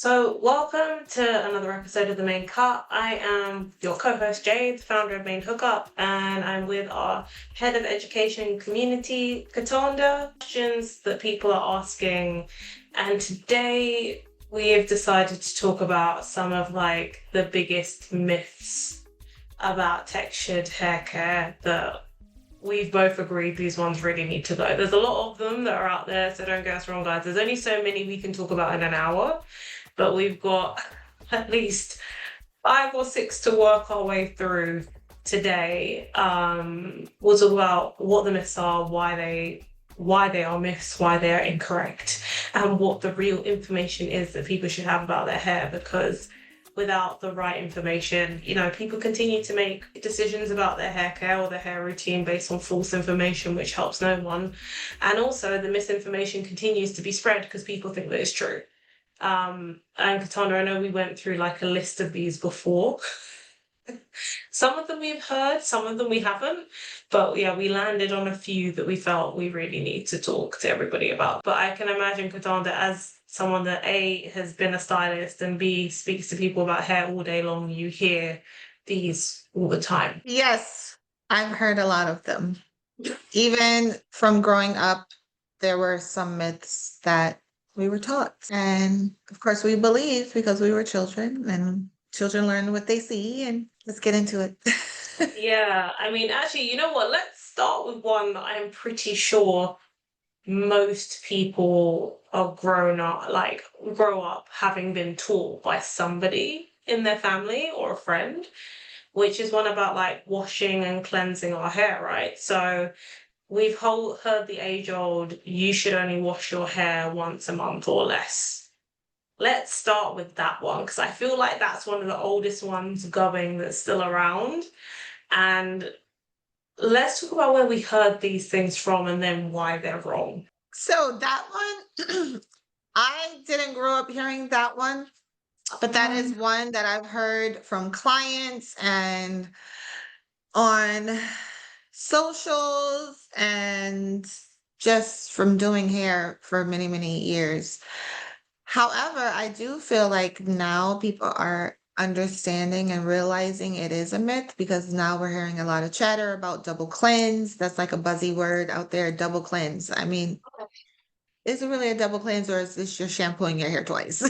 So, welcome to another episode of The Main Cut. I am your co host, Jade, founder of Main Hookup, and I'm with our head of education community, Cataanda. Questions that people are asking. And today we have decided to talk about some of the biggest myths about textured hair care that we've both agreed these ones really need to go. There's a lot of them that are out there, so don't get us wrong, guys. There's only so many we can talk about in an hour, but we've got at least 5 or 6 to work our way through today. We'll talk about what the myths are, why they are myths, why they are incorrect, and what the real information is that people should have about their hair, because without the right information, people continue to make decisions about their hair care or their hair routine based on false information, which helps no one. And also the misinformation continues to be spread because people think that it's true. And Katana, I know we went through a list of these before. Some of them we've heard, some of them we haven't. But yeah, we landed on a few that we felt we really need to talk to everybody about. But I can imagine, Katanda, as someone that A, has been a stylist, and B, speaks to people about hair all day long, you hear these all the time. Yes, I've heard a lot of them. Even from growing up, there were some myths that we were taught. And of course, we believed because we were children, and children learn what they see. And let's get into it. Yeah, I mean, actually, you know what? Let's start with one that I'm pretty sure most people are grow up having been taught by somebody in their family or a friend, which is one about washing and cleansing our hair, right? So we've heard the age old, you should only wash your hair once a month or less. Let's start with that one, because I feel like that's one of the oldest ones going that's still around. And let's talk about where we heard these things from and then why they're wrong. So that one, I didn't grow up hearing that one, but that is one that I've heard from clients and on socials and just from doing hair for many, many years. However, I do feel like now people are understanding and realizing it is a myth because now we're hearing a lot of chatter about double cleanse. That's like a buzzy word out there, double cleanse. I mean, is it really a double cleanse or is this you're shampooing your hair twice?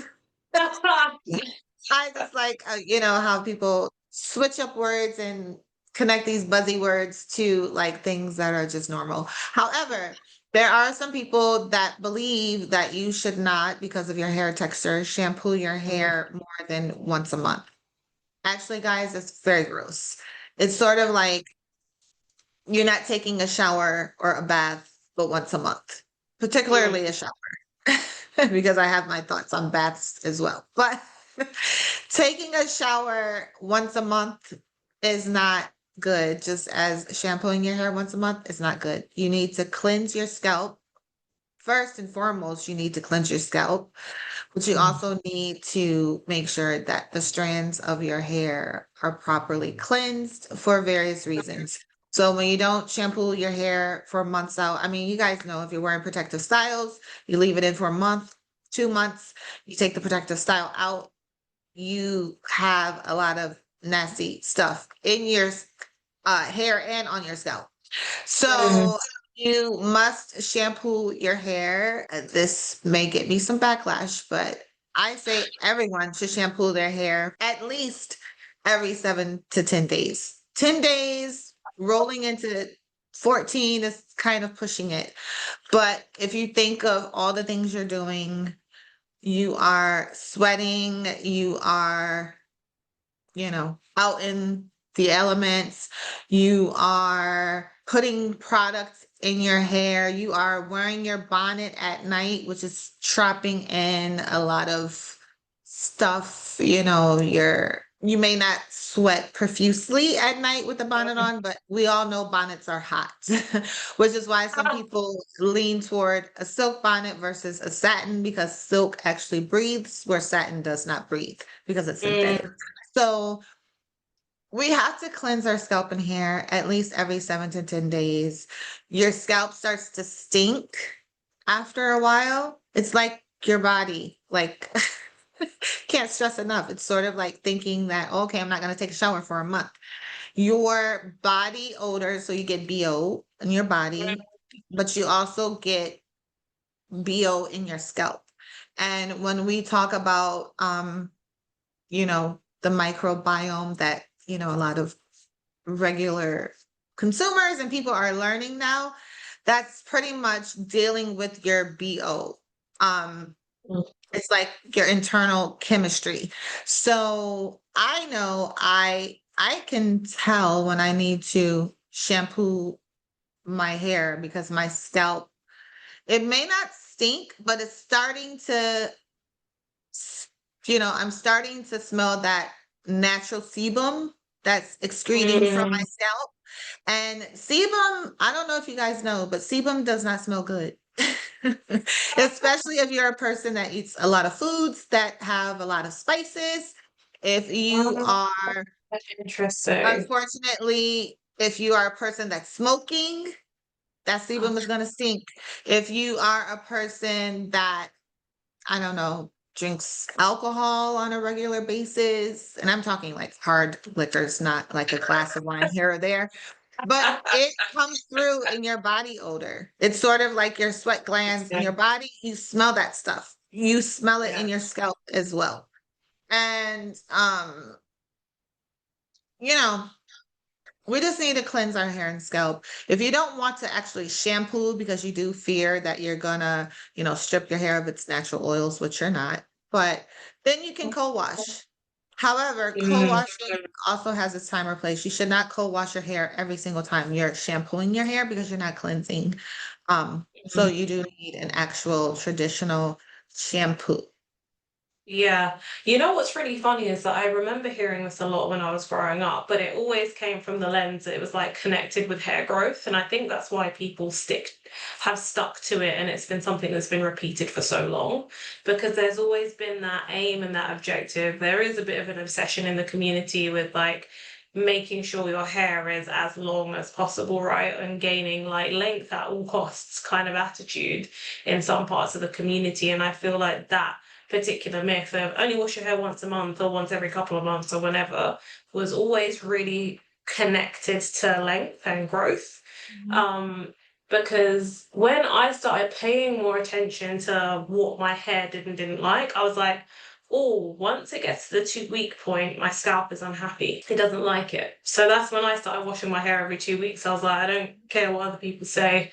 I just like, how people switch up words and connect these buzzy words to things that are just normal. However, there are some people that believe that you should not, because of your hair texture, shampoo your hair more than once a month. Actually, guys, it's very gross. It's sort of like you're not taking a shower or a bath, but once a month, particularly a shower, because I have my thoughts on baths as well. But taking a shower once a month is not good, just as shampooing your hair once a month is not good. You need to cleanse your scalp. First and foremost, you need to cleanse your scalp, but you also need to make sure that the strands of your hair are properly cleansed for various reasons. So when you don't shampoo your hair for months out, I mean, you guys know if you're wearing protective styles, you leave it in for a month, 2 months, you take the protective style out, you have a lot of nasty stuff in your hair and on your scalp. So you must shampoo your hair. This may get me some backlash, but I say everyone should shampoo their hair at least every 7 to 10 days. 10 days rolling into 14 is kind of pushing it. But if you think of all the things you're doing, you are sweating, you are, out in the elements, you are putting products in your hair, you are wearing your bonnet at night, which is trapping in a lot of stuff, you may not sweat profusely at night with the bonnet on, but we all know bonnets are hot, which is why some people lean toward a silk bonnet versus a satin, because silk actually breathes where satin does not breathe because it's synthetic. So we have to cleanse our scalp and hair at least every 7 to 10 days. Your scalp starts to stink after a while. It's like your body. Can't stress enough. It's sort of like thinking that, okay, I'm not going to take a shower for a month. Your body odor, so you get BO in your body, but you also get BO in your scalp. And when we talk about, the microbiome that, a lot of regular consumers and people are learning now, that's pretty much dealing with your BO. Um, it's like your internal chemistry. So I know I can tell when I need to shampoo my hair because my scalp, it may not stink, but it's starting to I'm starting to smell that natural sebum that's excreting from my Mm. scalp. And sebum, I don't know if you guys know, but sebum does not smell good. Especially if you're a person that eats a lot of foods that have a lot of spices. If you Um, are, that's interesting. unfortunately, if you are a person that's smoking, that sebum is going to stink. If you are a person that, I don't know, drinks alcohol on a regular basis, and I'm talking like hard liquors, not like a glass of wine here or there, but it comes through in your body odor. It's sort of like your sweat glands in your Interesting. body. You smell that stuff. You smell it in Yeah. your scalp as well. And you know, we just need to cleanse our hair and scalp. If you don't want to actually shampoo because you do fear that you're gonna, strip your hair of its natural oils, which you're not, but then you can co-wash. However, Mm. co-washing also has its time or place. You should not co-wash your hair every single time you're shampooing your hair because you're not cleansing. So you do need an actual traditional shampoo. Yeah. You know what's really funny is that I remember hearing this a lot when I was growing up, but it always came from the lens that it was like connected with hair growth. And I think that's why people have stuck to it. And it's been something that's been repeated for so long because there's always been that aim and that objective. There is a bit of an obsession in the community with like making sure your hair is as long as possible, right? And gaining like length at all costs kind of attitude in some parts of the community. And I feel like that particular myth of only wash your hair once a month or once every couple of months or whenever was always really connected to length and growth. Mhm. Um, because when I started paying more attention to what my hair did and didn't like, I was like, oh, once it gets to the 2 week point, my scalp is unhappy. It doesn't like it. So that's when I started washing my hair every 2 weeks. I was like, I don't care what other people say.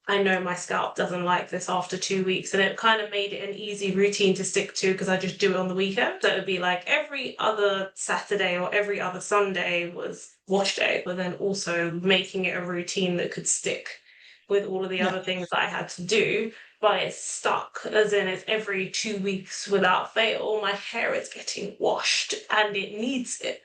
I know my scalp doesn't like this after 2 weeks. And it kind of made it an easy routine to stick to because I just do it on the weekend. So it would be like every other Saturday or every other Sunday was wash day, but then also making it a routine that could stick with all of the Yeah. other things that I had to do. But it's stuck, as in it's every 2 weeks without fail. My hair is getting washed and it needs it.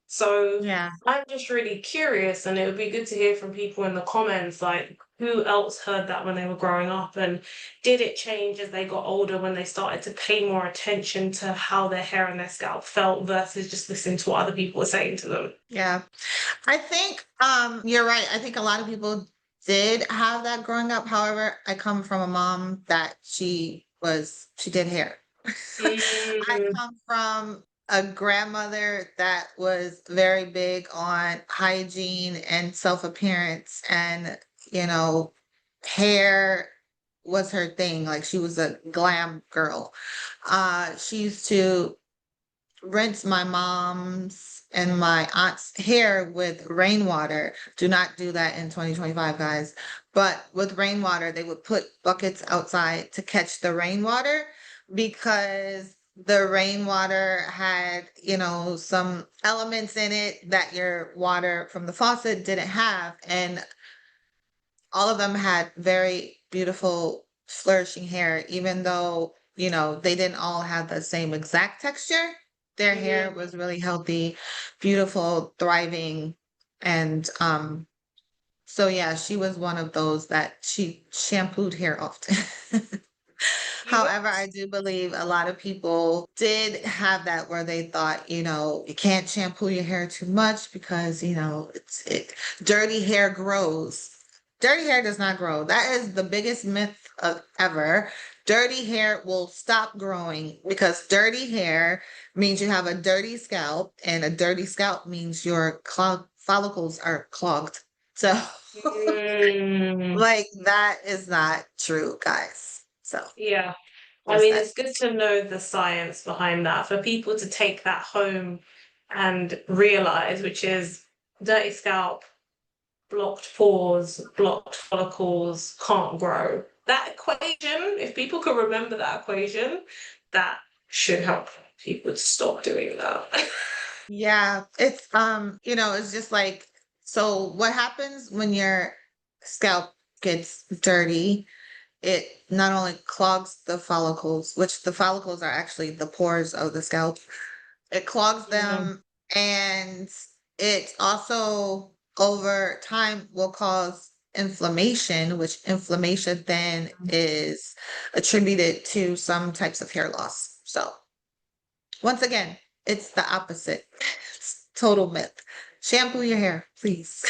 So Yeah. I'm just really curious, and it would be good to hear from people in the comments, like who else heard that when they were growing up, and did it change as they got older when they started to pay more attention to how their hair and their scalp felt versus just listening to what other people were saying to them. Yeah. I think you're right. I think a lot of people did have that growing up. However, I come from a mom that she did hair. I Mm, come from a grandmother that was very big on hygiene and self-appearance and, you know, hair was her thing. Like she was a glam girl. She used to rinse my mom's and my aunt's hair with rainwater. Do not do that in 2025, guys. But with rainwater, they would put buckets outside to catch the rainwater because the rainwater had, some elements in it that your water from the faucet didn't have. And all of them had very beautiful, flourishing hair, even though, they didn't all have the same exact texture. Their hair mhm. was really healthy, beautiful, thriving. And so yeah, she was one of those that she shampooed hair often. You know, However, I do believe a lot of people did have that where they thought, you can't shampoo your hair too much because, dirty hair grows. Dirty hair does not grow. That is the biggest myth of ever. dirty hair will stop growing because dirty hair means you have a dirty scalp, and a dirty scalp means your follicles are clogged. So, Mm, like, that is not true, guys. So, yeah. I just mean, that. it's good to know the science behind that for people to take that home and realize, which is dirty scalp, blocked pores, blocked follicles can't grow. That equation, if people can remember that equation, that should help people to stop doing that. Yeah, it's it's just like, so what happens when your scalp gets dirty? It not only clogs the follicles, which the follicles are actually the pores of the scalp, it clogs Yeah. them, and it also over time will cause inflammation, which inflammation then is attributed to some types of hair loss. So once again, it's the opposite. It's total myth. Shampoo your hair, please.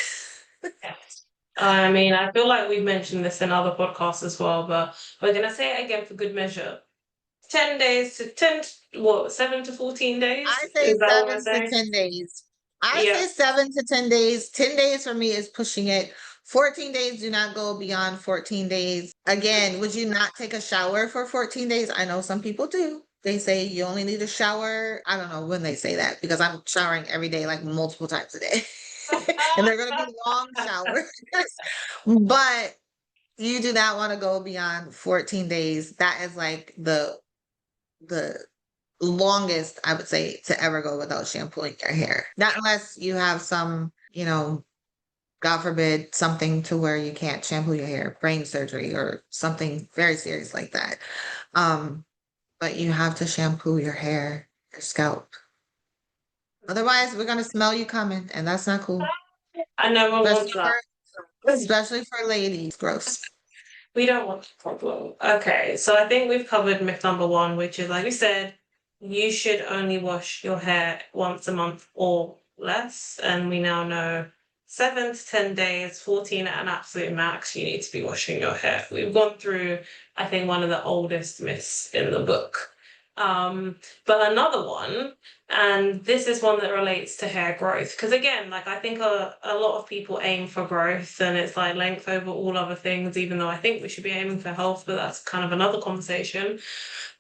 Yes. I mean, I feel like we've mentioned this in other podcasts as well, but we're gonna say it again for good measure. 10 days to 7 to 14 I days? say Is that what we're 7 to saying? 10 days. I Yeah. say 7 to 10 days. 10 days for me is pushing it. 14 days, do not go beyond 14 days. Again, would you not take a shower for 14 days? I know some people do. They say you only need a shower. I don't know when they say that because I'm showering every day, like multiple times a day. And they're going to be long showers. But you do not want to go beyond 14 days. That is like the longest I would say to ever go without shampooing your hair. Not unless you have some, God forbid, something to where you can't shampoo your hair, brain surgery or something very serious like that. Um, but you have to shampoo your hair, your scalp. Otherwise, we're gonna smell you coming, and that's not cool. I never want Especially that. for especially for ladies. Gross. We don't want the problem. Okay, so I think we've covered myth number one, which is like we said, you should only wash your hair once a month or less. And we now know 7 to 10 days, 14 at an absolute max, you need to be washing your hair. We've gone through, I think, one of the oldest myths in the book. But another one, and this is one that relates to hair growth. Because again, like I think a lot of people aim for growth and it's like length over all other things, even though I think we should be aiming for health, but that's kind of another conversation.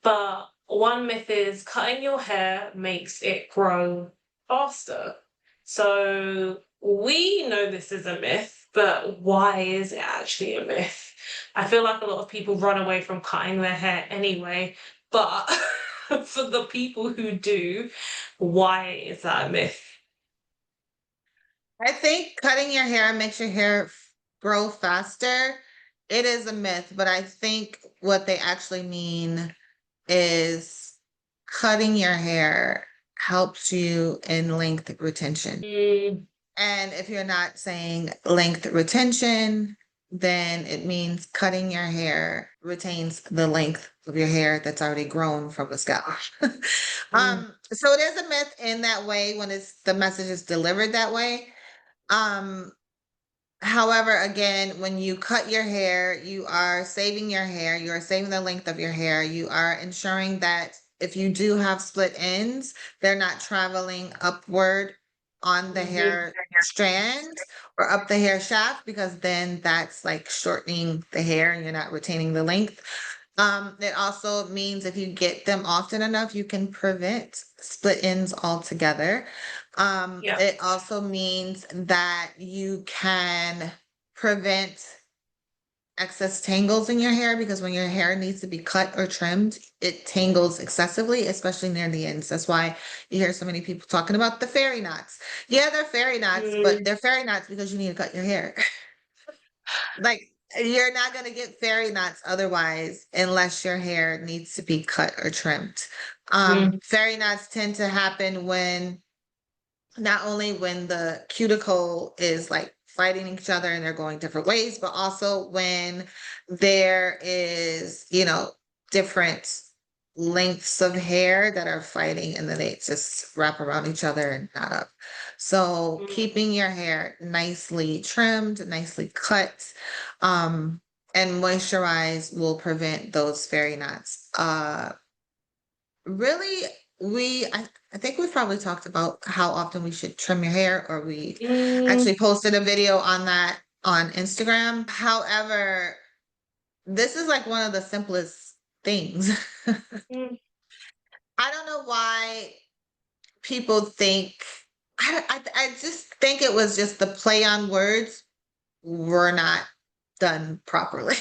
But one myth is cutting your hair makes it grow faster. So we know this is a myth, but why is it actually a myth? I feel like a lot of people run away from cutting their hair anyway, but for the people who do, why is that a myth? I think cutting your hair makes your hair grow faster. It is a myth, but I think what they actually mean is cutting your hair helps you in length retention. Mm, And if you're not saying length retention, then it means cutting your hair retains the length of your hair that's already grown from the scalp. mm, So it is a myth in that way when the message is delivered that way. Um, However, again, when you cut your hair, you are saving your hair, you are saving the length of your hair, you are ensuring that if you do have split ends, they're not traveling upward on the mhm, hair strand or up the hair shaft, because then that's like shortening the hair and you're not retaining the length. It also means if you get them often enough, you can prevent split ends altogether. yeah. It also means that you can prevent excess tangles in your hair, because when your hair needs to be cut or trimmed, it tangles excessively, especially near the ends. That's why you hear so many people talking about the fairy knots. Yeah, they're fairy knots, but Mm, they're fairy knots because you need to cut your hair. Like, you're not going to get fairy knots otherwise unless your hair needs to be cut or trimmed. mhm, Fairy knots tend to happen when not only when the cuticle is like fighting each other and they're going different ways, but also when there is, different lengths of hair that are fighting and then they just wrap around each other and not up. So mm, keeping your hair nicely trimmed, nicely cut, um, and moisturize will prevent those fairy knots. Really, I think we've probably talked about how often we should trim your hair, or we Mm, actually posted a video on that on Instagram. However, this is like one of the simplest things. mm, I don't know why people think, I just think it was just the play on words were not done properly.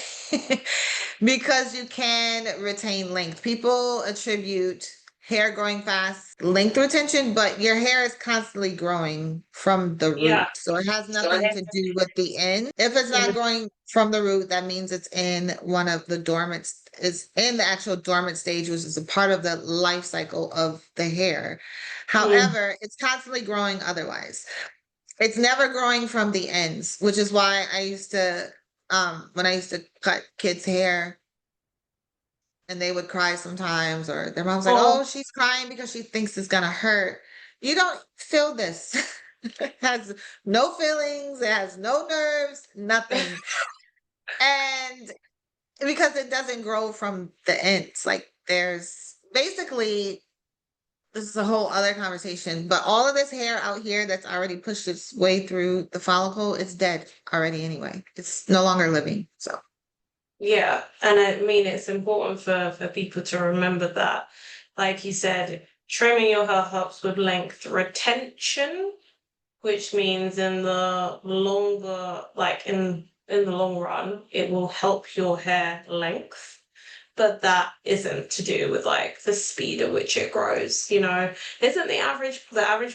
Because you can retain length. People attribute hair growing fast length retention, but your hair is constantly growing from the yeah. root. So it has nothing to do with the end. If it's not Mhm. growing from the root, that means it's in one of the dormant, is in the actual dormant stage, which is a part of the life cycle of the hair. Mm. However, it's constantly growing otherwise. It's never growing from the ends, which is why I used to, when I used to cut kids' hair and they would cry sometimes, or their mom's like, Oh, oh, she's crying because she thinks it's gonna hurt. You don't feel this. It has no feelings, it has no nerves, nothing. And because it doesn't grow from the ends, like there's basically, this is a whole other conversation, but all of this hair out here that's already pushed its way through the follicle, it's dead already anyway. It's no longer living. So yeah. And I mean, it's important for people to remember that, like you said, trimming your hair helps with length retention, which means in the longer, like in the long run, it will help your hair length. But that isn't to do with like the speed at which it grows, you know. Isn't the average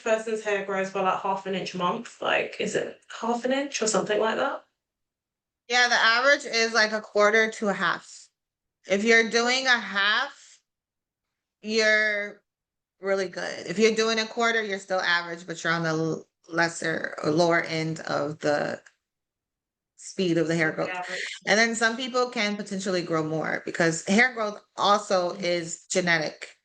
person's hair grows by like half an inch a month? Like, is it half an inch or something like that? yeah, the average is like a quarter to a half. If you're doing a half, you're really good. If you're doing a quarter, you're still average, but you're on the lesser or lower end of the speed of the hair Of the growth. average. And then some people can potentially grow more because hair growth also is genetic.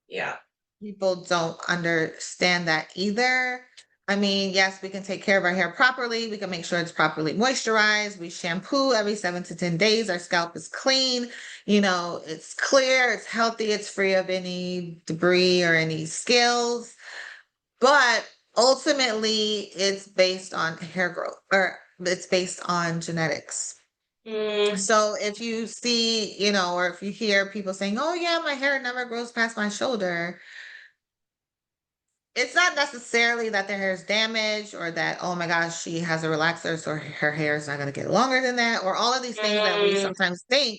Yeah. People don't understand that either. I mean, yes, we can take care of our hair properly. We can make sure it's properly moisturized. We shampoo every 7 to 10 days. Our scalp is clean. You know, it's clear, it's healthy, it's free of any debris or any scales. But ultimately, it's based on hair growth, or it's based on genetics. Mm, So if you see, you know, or if you hear people saying, oh, yeah, my hair never grows past my shoulder, it's not necessarily that their hair is damaged, or that, oh my gosh, she has a relaxer, so her hair is not going to get longer than that, or all of these things that we mm. sometimes think.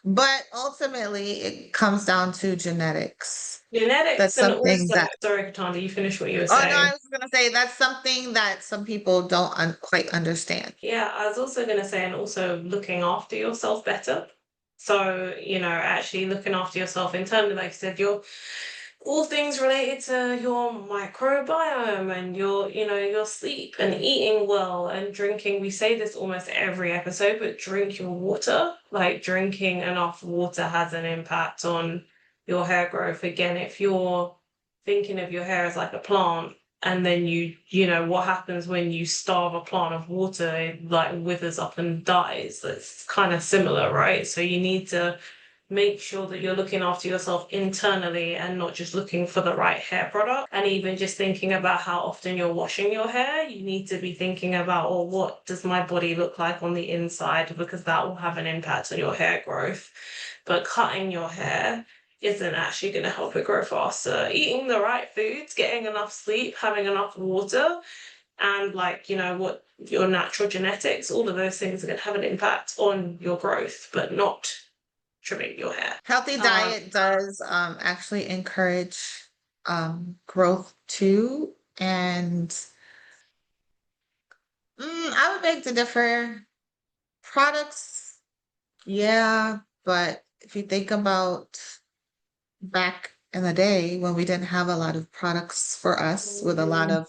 But ultimately, it comes down to genetics. That's Genetics and something also, that, sorry, Katanda, you finish what you were oh no, I saying. was going to say that's something that some people don't quite understand. Yeah, I was also going to say, and also looking after yourself better. So, you know, actually looking after yourself internally, like I said, you're all things related to your microbiome and your, you know, your sleep and eating well and drinking. We say this almost every episode, but drink your water. Like drinking enough water has an impact on your hair growth. Again, if you're thinking of your hair as like a plant, and then you know what happens when you starve a plant of water, it like withers up and dies. It's kind of similar, right? So you need to make sure that you're looking after yourself internally and not just looking for the right hair product. And even just thinking about how often you're washing your hair, you need to be thinking about, oh, what does my body look like on the inside? Because that will have an impact on your hair growth. But cutting your hair isn't actually going to help it grow faster. Eating the right foods, getting enough sleep, having enough water, and like, you know, what your natural genetics, all of those things are going to have an impact on your growth, but not trimming your hair. Healthy diet does actually encourage growth too. And I would beg to differ. Products, yeah, but if you think about back in the day when we didn't have a lot of products for us with a lot Mm, of,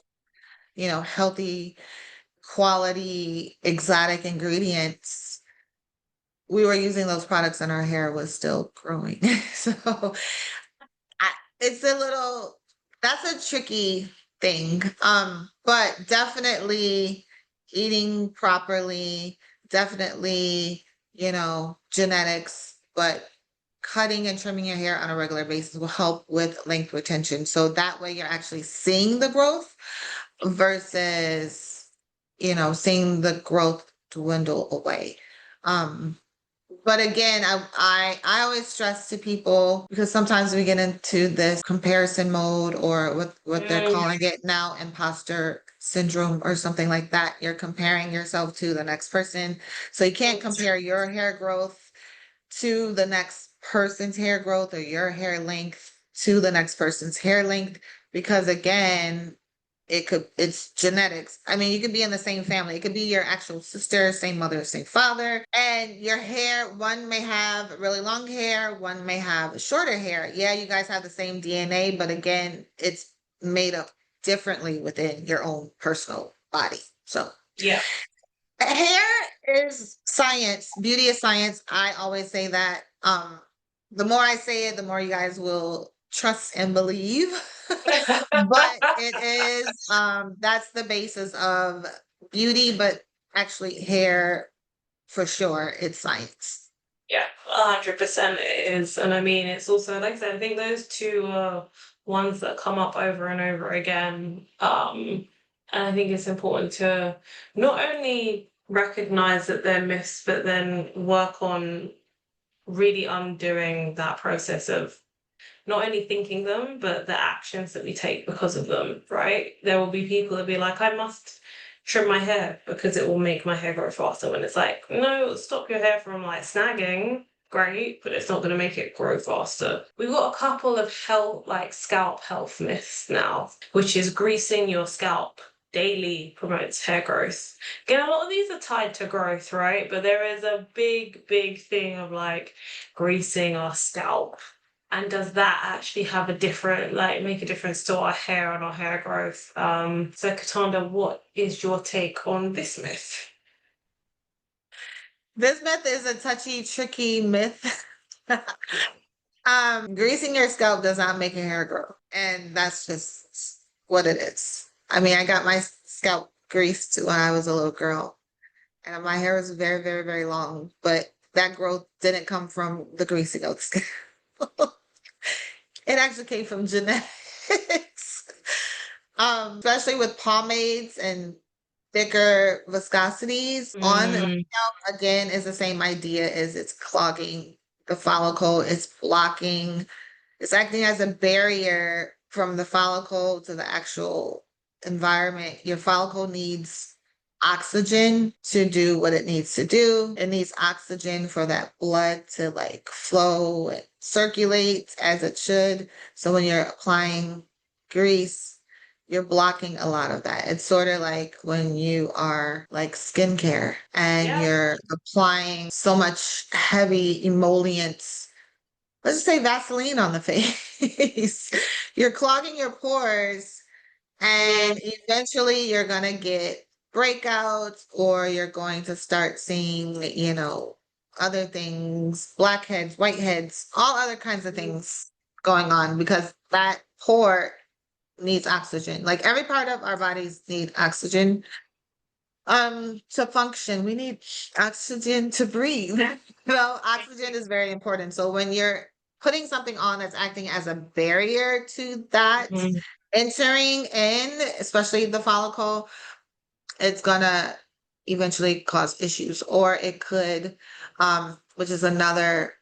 you know, healthy, quality, exotic ingredients, we were using those products and our hair was still growing. So it's a little, that's a tricky thing. But definitely eating properly, definitely, genetics, but cutting and trimming your hair on a regular basis will help with length retention. So that way you're actually seeing the growth versus, seeing the growth dwindle away. Um, but again, I always stress to people because sometimes we get into this comparison mode or what they're Mm, calling it now, imposter syndrome or something like that. You're comparing yourself to the next person. So you can't compare your hair growth to the next person's hair growth or your hair length to the next person's hair length because again, it's genetics. I mean, you could be in the same family. It could be your actual sister, same mother, same father. And your hair, one may have really long hair, one may have shorter hair. Yeah, you guys have the same DNA, but again, it's made up differently within your own personal body. So yeah. hair is science. Beauty is science. I always say that. The more I say it, the more you guys will trust and believe. But it is that's the basis of beauty, but actually hair for sure, it's science. Yeah, 100% it is. And I mean, it's also, like I said, I think those two are ones that come up over and over again. And I think it's important to not only recognize that they're myths, but then work on really undoing that process of not only thinking them, but the actions that we take because of them, right? There will be people that be like, I must trim my hair because it will make my hair grow faster. When it's like, no, stop your hair from like snagging. Great, but it's not going to make it grow faster. We've got a couple of health, like scalp health myths now, which is greasing your scalp daily promotes hair growth. Again, a lot of these are tied to growth, right? But there is a big, big thing of like greasing our scalp, and does that actually have a different, like, make a difference to our hair and our hair growth? So Katanda, what is your take on this myth? This myth is a touchy, tricky myth. Greasing your scalp does not make your hair grow, and that's just what it is. I mean, I got my scalp greased when I was a little girl, and my hair was very, very, very long, but that growth didn't come from the greasing of the scalp. It actually came from genetics. Especially with pomades and thicker viscosities on the Mm, scalp, again, is the same idea as it's clogging the follicle, it's blocking, it's acting as a barrier from the follicle to the actual environment. Your follicle needs oxygen to do what it needs to do. It needs oxygen for that blood to like flow and circulate as it should. So when you're applying grease, you're blocking a lot of that. It's sort of like when you are like skincare and yeah. you're applying so much heavy emollients, let's just say Vaseline on the face. You're clogging your pores Mm, and eventually you're going to get breakouts or you're going to start seeing, other things, blackheads, whiteheads, all other kinds of mm, things going on because that pore needs oxygen. Like every part of our bodies need oxygen to function. We need oxygen to breathe. Oxygen is very important. So when you're putting something on that's acting as a barrier to that mm. entering in, especially the follicle, it's gonna eventually cause issues. Or it could, which is another,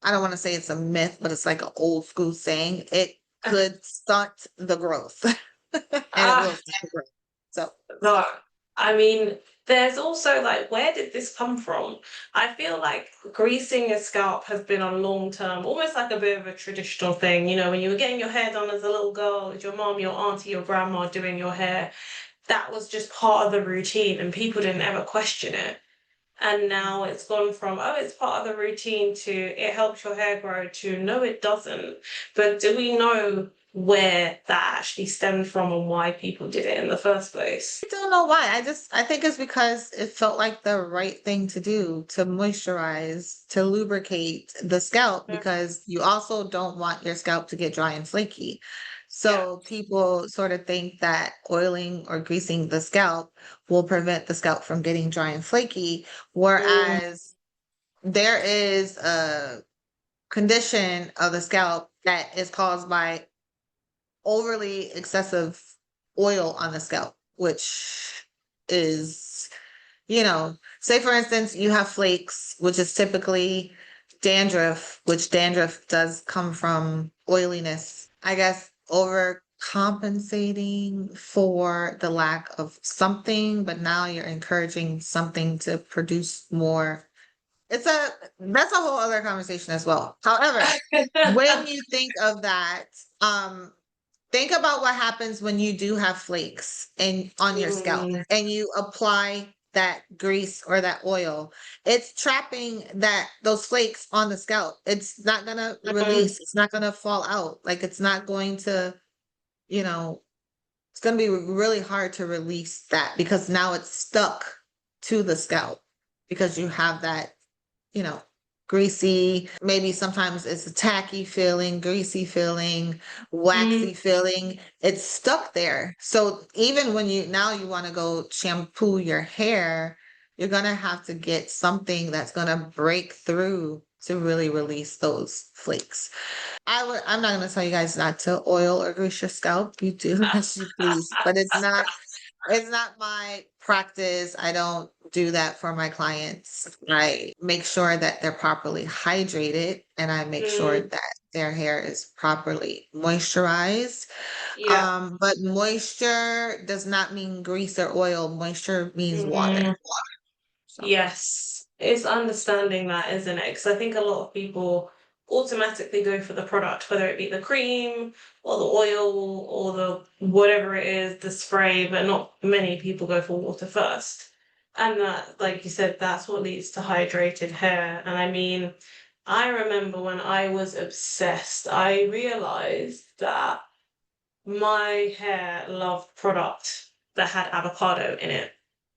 I don't want to say it's a myth, but it's like an old school saying, it could stunt the growth. And it will Ah, stunt the growth. So no. I mean, there's also like, where did this come from? I feel like greasing your scalp has been a long term, almost like a bit of a traditional thing. You know, when you were getting your hair done as a little girl, with your mom, your auntie, your grandma doing your hair, that was just part of the routine and people didn't ever question it. And now it's gone from, oh, it's part of the routine to it helps your hair grow to no, it doesn't. But do we know where that actually stemmed from and why people did it in the first place? I don't know why. I think it's because it felt like the right thing to do to moisturize, to lubricate the scalp because you also don't want your scalp to get dry and flaky. So people sort of think that oiling or greasing the scalp will prevent the scalp from getting dry and flaky, Mm, whereas there is a condition of the scalp that is caused by overly excessive oil on the scalp, which is, say for instance, you have flakes, which is typically dandruff, which dandruff does come from oiliness. I guess overcompensating for the lack of something, but now you're encouraging something to produce more. That's a whole other conversation as well. However, when you think of that, um, think about what happens when you do have flakes and on your scalp mm, and you apply that grease or that oil. It's trapping those flakes on the scalp. It's not gonna mm, release. It's not gonna fall out. Like it's not going to, you know, it's gonna be really hard to release that because now it's stuck to the scalp because you have that, you know, greasy, maybe sometimes it's a tacky feeling, greasy feeling, mm, waxy feeling. It's stuck there. So even when you want to go shampoo your hair, you're going to have to get something that's going to break through to really release those flakes. I'm not going to tell you guys not to oil or grease your scalp. You do as you please, but it's not my practice. I don't do that for my clients. I make sure that they're properly hydrated and I make sure mm, that their hair is properly moisturized. yeah. But moisture does not mean grease or oil. Moisture means water. Mm, So yes. It's understanding that, isn't it? Because I think a lot of people automatically go for the product, whether it be the cream or the oil or the whatever it is, the spray, but not many people go for water first. And that, like you said, that's what leads to hydrated hair. And I mean, I remember when I was obsessed, I realized that my hair loved product that had avocado in it.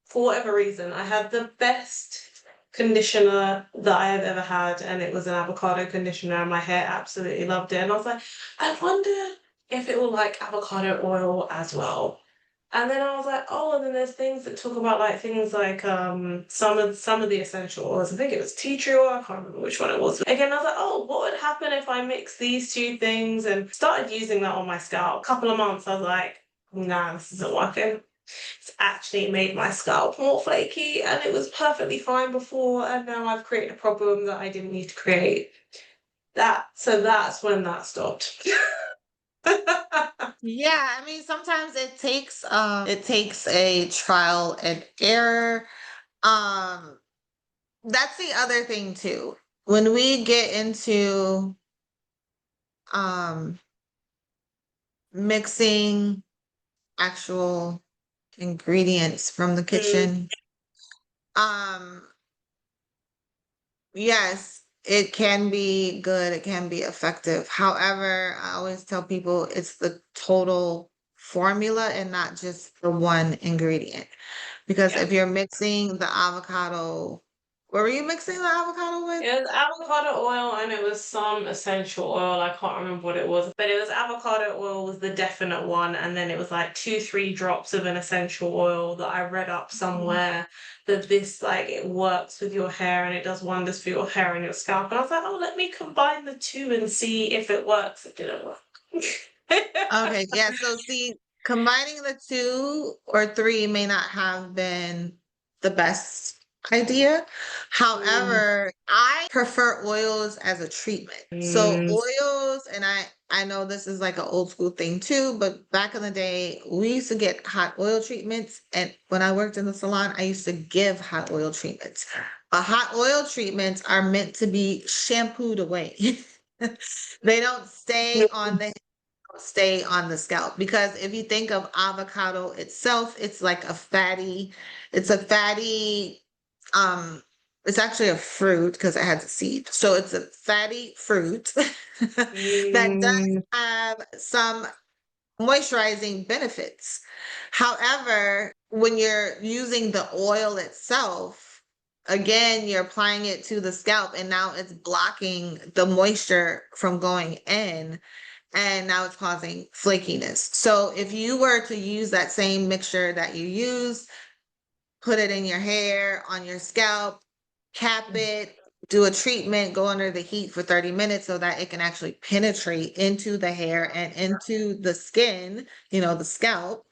For whatever reason, I had the best conditioner that I have ever had, and it was an avocado conditioner, and my hair absolutely loved it. And I was like, I wonder if it will like avocado oil as well. And then I was like, oh, and then there's things that talk about like things like some of the essential oils. I think it was tea tree oil. I can't remember which one it was. Again, I was like, oh, what would happen if I mix these two things and started using that on my scalp? A couple of months, I was like, nah, this isn't working. It's actually made my scalp more flaky, and it was perfectly fine before, and now I've created a problem that I didn't need to create. So that's when that stopped. yeah, I mean sometimes it takes a trial and error. Um that's the other thing too. When we get into um mixing actual ingredients from the Mm, kitchen. Um, yes, it can be good, it can be effective. However, I always tell people it's the total formula and not just the one ingredient. Because yeah. if you're mixing the avocado, what were you mixing the avocado with? It was avocado oil and it was some essential oil. I can't remember what it was, but it was avocado oil was the definite one, and then it was like 2, 3 drops of an essential oil that I read up somewhere that this like it works with your hair and it does wonders for your hair and your scalp. And I was like, oh, let me combine the two and see if it works. It didn't work. Okay, yeah. So see, combining the two or three may not have been the best idea. Mm, However, I prefer oils as a treatment. So mm, oils, and I know this is like an old school thing too, but back in the day, we used to get hot oil treatments. And when I worked in the salon, I used to give hot oil treatments. Hot oil treatments are meant to be shampooed away. They don't stay on the scalp because if you think of avocado itself, it's a fatty, um, it's actually a fruit because it has a seed. So it's a fatty fruit that does mm, have some moisturizing benefits. However, when you're using the oil itself, again, you're applying it to the scalp and now it's blocking the moisture from going in. and now it's causing flakiness. So if you were to use that same mixture that you use, put it in your hair, on your scalp, cap it, do a treatment, go under the heat for 30 minutes so that it can actually penetrate into the hair and into the skin, the scalp.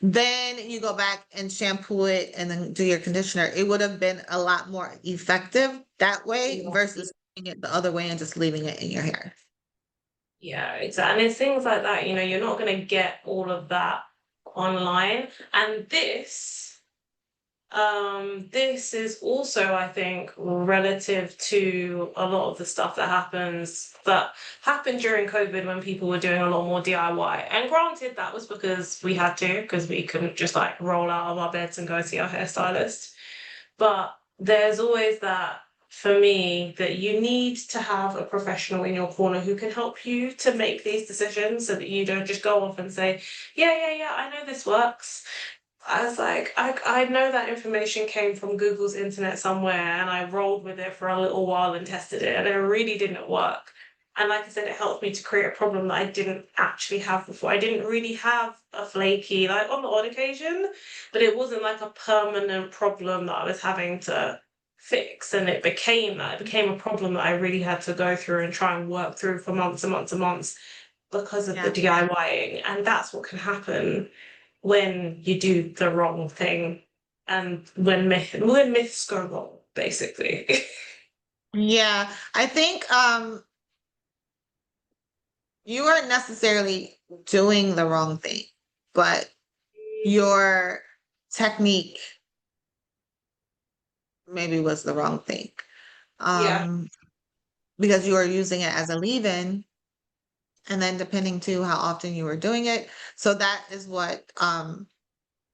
Then you go back and shampoo it and then do your conditioner. It would have been a lot more effective that way Yeah. versus doing it the other way and just leaving it in your hair. Yeah, exactly. And it's things like that, you're not going to get all of that online. And this is also, I think, relative to a lot of the stuff that happened during COVID when people were doing a lot more DIY. And granted, that was because we had to, because we couldn't just like roll out of our beds and go see our hairstylist. But there's always that for me that you need to have a professional in your corner who can help you to make these decisions so that you don't just go off and say, yeah, I know this works. I was like, I know that information came from Google's internet somewhere, and I rolled with it for a little while and tested it, and it really didn't work. And like I said, it helped me to create a problem that I didn't actually have before. I didn't really have a flaky, like on the odd occasion, but it wasn't like a permanent problem that I was having to fix. And it became that. It became a problem that I really had to go through and try and work through for months and months and months because of the Yeah. DIYing. And that's what can happen when you do the wrong thing and when myths go wrong, basically. Yeah. I think you aren't necessarily doing the wrong thing, but your technique maybe was the wrong thing. Yeah, Um, because you are using it as a leave-in, and then depending to how often you were doing it. So that is what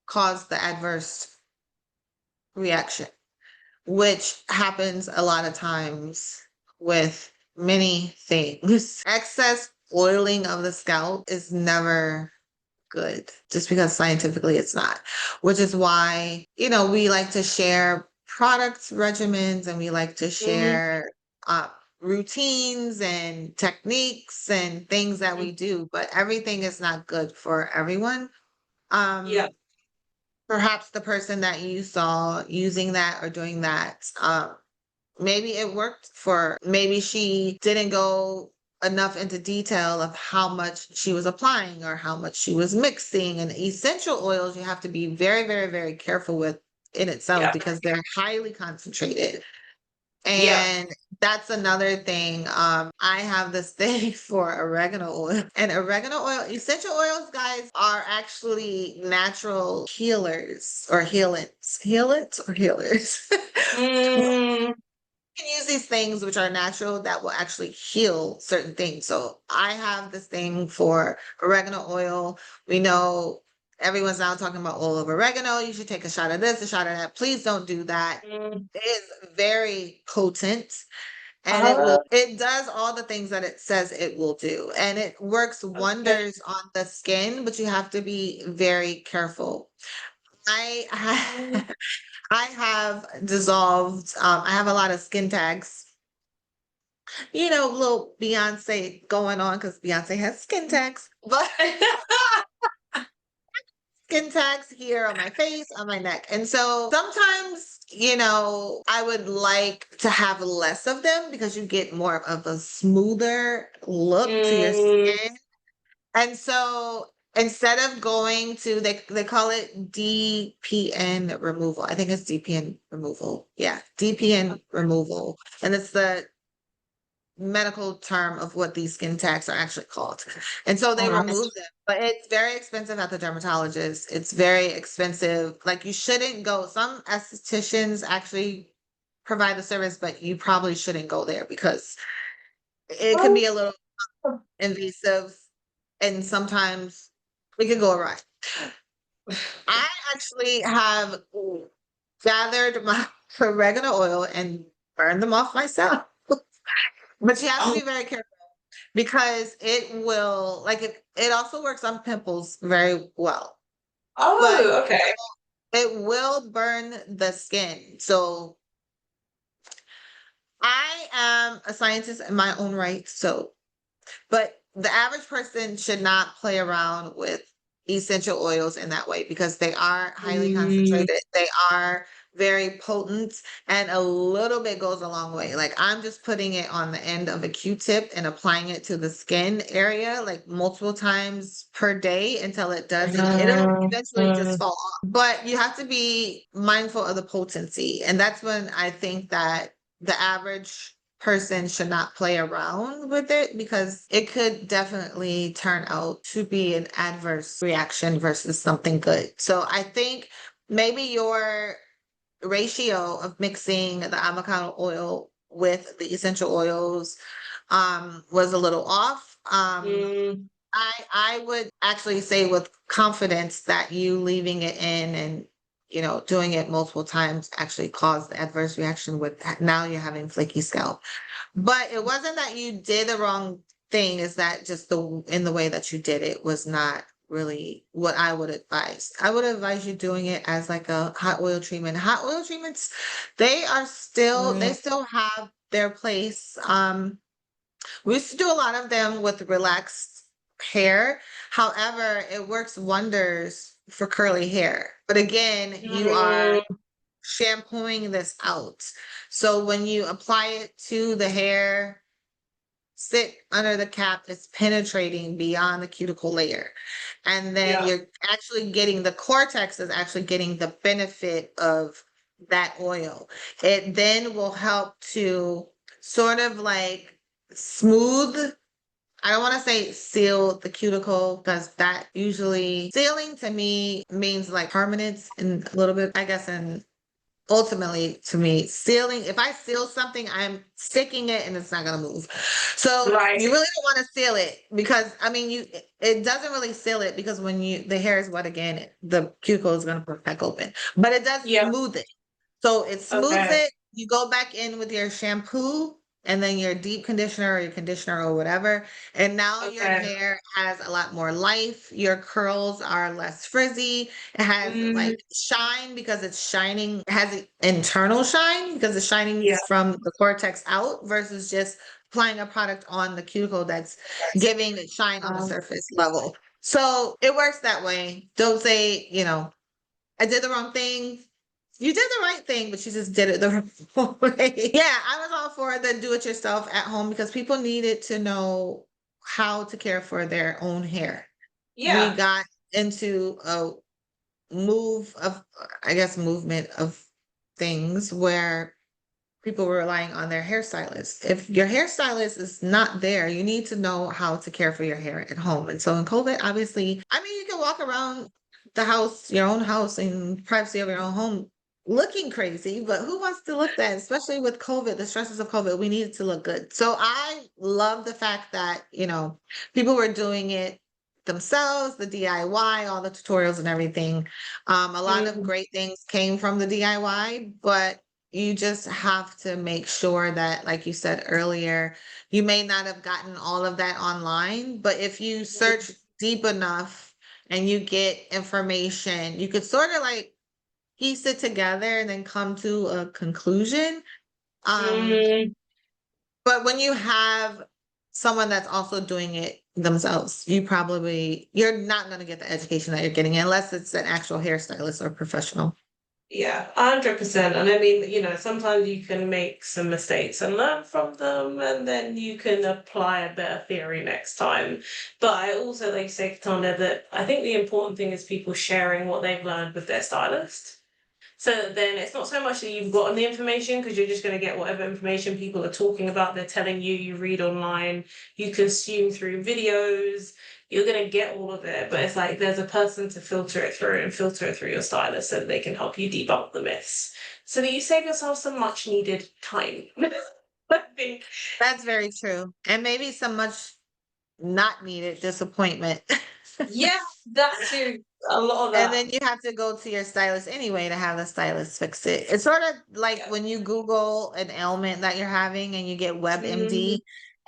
caused the adverse reaction, which happens a lot of times with many things. Excess oiling of the scalp is never good, just because scientifically it's not, which is why, we like to share products, regimens, and we like to mhm, share uh, routines and techniques and things that mhm, we do, but everything is not good for everyone. yeah, Um, Perhaps the person that you saw using that or doing that, maybe it worked for, maybe she didn't go enough into detail of how much she was applying or how much she was mixing. And essential oils, you have to be very, very, very careful with in itself yeah, because they're highly concentrated. yeah. And that's another thing. I have this thing for oregano oil. And oregano oil, essential oils, guys, are actually natural healers or healants. Healants or healers. Mm, Can use these things which are natural that will actually heal certain things. So I have this thing for oregano oil. We know everyone's now talking about oil of oregano. You should take a shot of this, a shot of that. Please don't do that. mm. It is very potent and Uh, it does all the things that it says it will do. And it works okay. wonders on the skin, but you have to be very careful. I Mm. I have dissolved, I have a lot of skin tags, little Beyonce going on because Beyonce has skin tags, but skin tags here on my face, on my neck. And so sometimes, I would like to have less of them because you get more of a smoother look to your Mm, skin. And so instead of going to they call it DPN removal. I think it's DPN removal. Yeah, DPN removal. And it's the medical term of what these skin tags are actually called. And so they remove them, but it's very expensive at the dermatologist. It's very expensive. Like you shouldn't go. Some estheticians actually provide the service, but you probably shouldn't go there because it can be a little invasive and sometimes we can go awry. I actually have gathered my oregano oil and burned them off myself. But you have to oh, be very careful because it will, like, it also works on pimples very well, but oh, okay. it will burn the skin. So I am a scientist in my own right. So, but the average person should not play around with essential oils in that way because they are highly Mm, concentrated. They are very potent, and a little bit goes a long way. Like I'm just putting it on the end of a Q-tip and applying it to the skin area like multiple times per day until it does, and it'll eventually just fall off. But you have to be mindful of the potency, and that's when I think that the average person should not play around with it because it could definitely turn out to be an adverse reaction versus something good. So I think maybe your ratio of mixing the avocado oil with the essential oils was a little off. mm, I would actually say with confidence that you leaving it in and doing it multiple times actually caused the adverse reaction with now you're having flaky scalp. But it wasn't that you did the wrong thing, is that just in the way that you did it was not really what I would advise. I would advise you doing it as like a hot oil treatment. Hot oil treatments, they mm, still have their place. We used to do a lot of them with relaxed hair. However, it works wonders for curly hair. But again, you are mm, shampooing this out. So when you apply it to the hair, sit under the cap, it's penetrating beyond the cuticle layer. And then yeah. you're actually getting the cortex is actually getting the benefit of that oil. It then will help to sort of like smooth. I don't want to say seal the cuticle because that usually sealing to me means like permanence and a little bit, I guess, in ultimately to me sealing, if I seal something I'm sticking it and it's not going to move, so you Right. really don't want to seal it because I mean it doesn't really seal it because when the hair is wet again the cuticle is going to put back open, but it does Yeah. smooth it. So it smooths Okay. it. You go back in with your shampoo and then your deep conditioner or your conditioner or whatever. And now your Okay. hair has a lot more life. Your curls are less frizzy. It has Mm, like shine because it's shining, it has an internal shine because it's shining yeah. from the cortex out versus just applying a product on the cuticle that's giving it shine on the Um, surface level. So it works that way. Don't say, I did the wrong thing. You did the right thing, but you just did it the wrong way. Yeah, I was all for the do it yourself at home because people needed to know how to care for their own hair. We yeah. got into a I guess, movement of things where people were relying on their hairstylist. If your hairstylist is not there, you need to know how to care for your hair at home. And so in COVID, obviously, I mean, you can walk around the house, your own house, in privacy of your own home looking crazy, but who wants to look that, especially with COVID, the stresses of COVID, we needed to look good. So I love the fact that, people were doing it themselves, the DIY, all the tutorials and everything. A lot of Mm, great things came from the DIY, but you just have to make sure that, like you said earlier, you may not have gotten all of that online, but if you search deep enough and you get information, you could sort of like piece it together and then come to a conclusion. Um, mm, but when you have someone that's also doing it themselves, you're not going to get the education that you're getting unless it's an actual hairstylist or professional. yeah. 100%. And I mean, sometimes you can make some mistakes and learn from them, and then you can apply a better theory next time. But I also like to say, Katanda, that I think the important thing is people sharing what they've learned with their stylist. So then it's not so much that you've gotten the information because you're just going to get whatever information people are talking about, they're telling you, you read online, you consume through videos, you're going to get all of it. But it's like there's a person to filter it through and filter it through your stylist so that they can help you debunk the myths so that you save yourself some much needed time. I think. That's very true. And maybe some much not needed disappointment. Yeah, that too. A lot of And that. then you have to go to your stylist anyway to have the stylist fix it. It's sort of like Yeah. when you Google an ailment that you're having and you get Mm, WebMD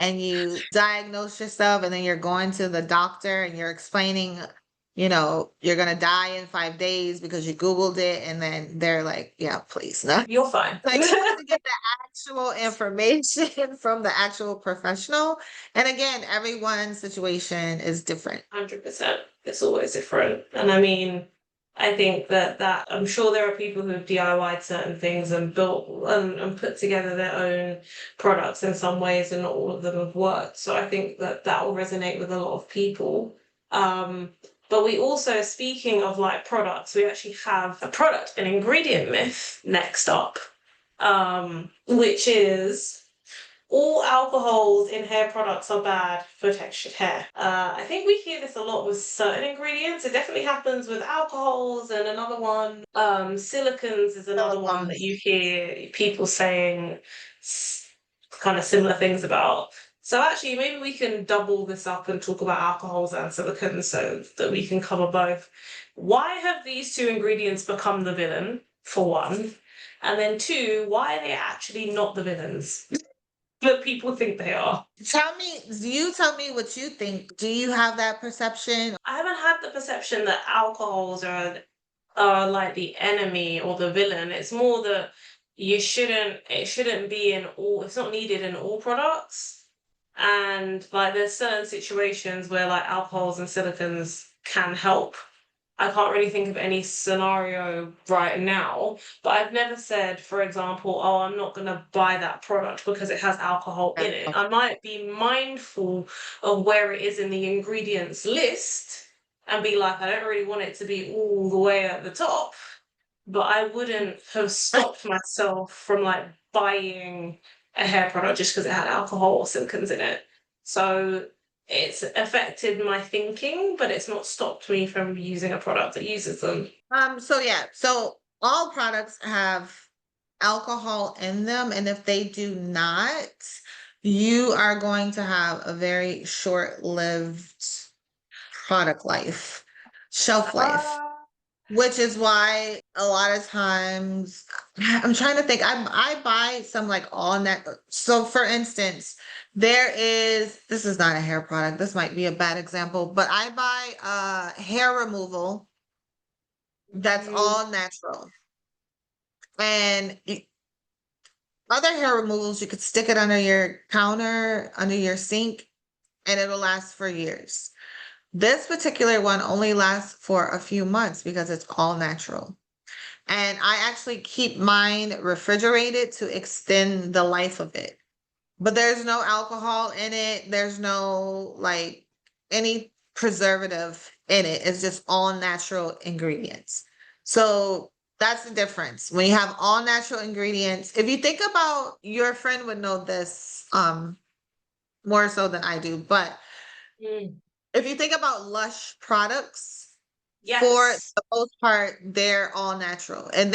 and you diagnose yourself and then you're going to the doctor and you're explaining, you're going to die in 5 days because you Googled it. And then they're like, yeah, please. No. you're fine. Like you have to get the actual information from the actual professional. And again, everyone's situation is different. 100%. It's always different. And I mean, I think that I'm sure there are people who have DIYed certain things and built and put together their own products in some ways, and not all of them have worked. So I think that will resonate with a lot of people. Um, but we also, speaking of like products, we actually have a product, an ingredient myth next up, which is all alcohols in hair products are bad for textured hair. I think we hear this a lot with certain ingredients. It definitely happens with alcohols, and another one, silicons is another one that Silicones. you hear people saying kind of similar things about. So actually, maybe we can double this up and talk about alcohols and silicons so that we can cover both. Why have these two ingredients become the villain, for one? And then two, why are they actually not the villains that people think they are? Tell me what you think. Do you have that perception? I haven't had the perception that alcohols are like the enemy or the villain. It's more that it shouldn't be in all, it's not needed in all products. And like there's certain situations where like alcohols and silicons can help. I can't really think of any scenario right now, but I've never said, for example, oh, I'm not going to buy that product because it has alcohol in it. I might be mindful of where it is in the ingredients list and be like, I don't really want it to be all the way at the top, but I wouldn't have stopped myself from like buying a hair product just because it had alcohol or silicons in it. So it's affected my thinking, but it's not stopped me from using a product that uses them. So all products have alcohol in them, and if they do not, you are going to have a very short-lived product life, shelf life. Which is why a lot of times I'm trying to think. I buy some like all net. So for instance, this is not a hair product. This might be a bad example, but I buy hair removal that's all natural. And other hair removals, you could stick it under your counter, under your sink, and it'll last for years. This particular one only lasts for a few months because it's all natural. And I actually keep mine refrigerated to extend the life of it. But there's no alcohol in it. There's no like any preservative in it. It's just all natural ingredients. So that's the difference. When you have all natural ingredients, if you think about, your friend would know this more so than I do, but Mm. if you think about Lush products, for Yes, the most part, they're all natural. And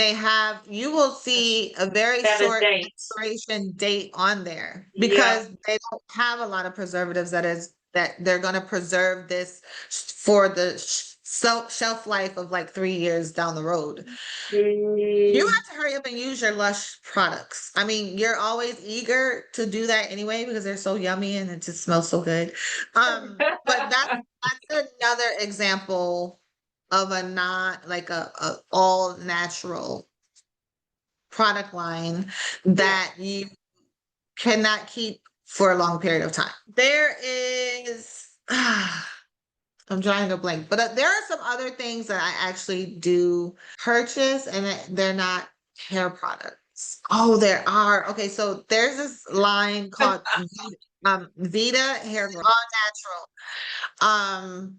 you will see a very they have a short date. expiration date on there Yeah. because they don't have a lot of preservatives that they're going to preserve this for the shelf life of like 3 years down the road. You Mm. have to hurry up and use your Lush products. I mean, you're always eager to do that anyway because they're so yummy and it just smells so good. But that's another example of a not like a all natural product line Yeah. that you cannot keep for a long period of time. There is I'm trying to blank, but there are some other things that I actually do purchase, and they're not hair products. Oh, there are. Okay, so there's this line called Vita Hair Growth, all natural.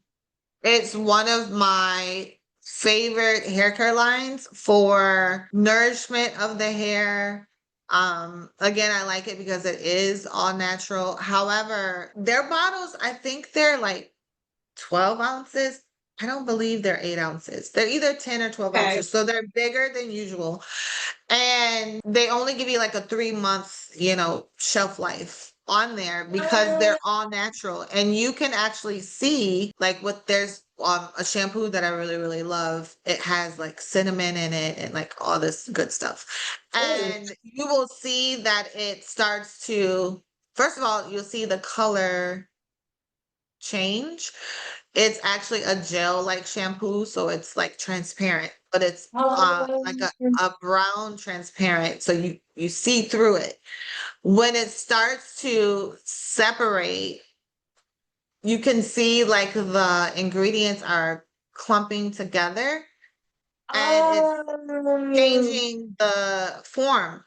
It's one of my favorite hair care lines for nourishment of the hair. Again, I like it because it is all natural. However, their bottles, I think they're like 12 ounces. I don't believe they're 8 ounces. They're either 10 or 12 Okay. ounces. So they're bigger than usual. And they only give you like a 3 month, shelf life on there because they're all natural. And you can actually see like there's a shampoo that I really, really love. It has like cinnamon in it and like all this good stuff. And you will see that it starts to, first of all, you'll see the color change. It's actually a gel like shampoo, so it's like transparent. but it's like Um, a brown transparent, so you see through it. When it starts to separate, you can see like the ingredients are clumping together, and it's changing the form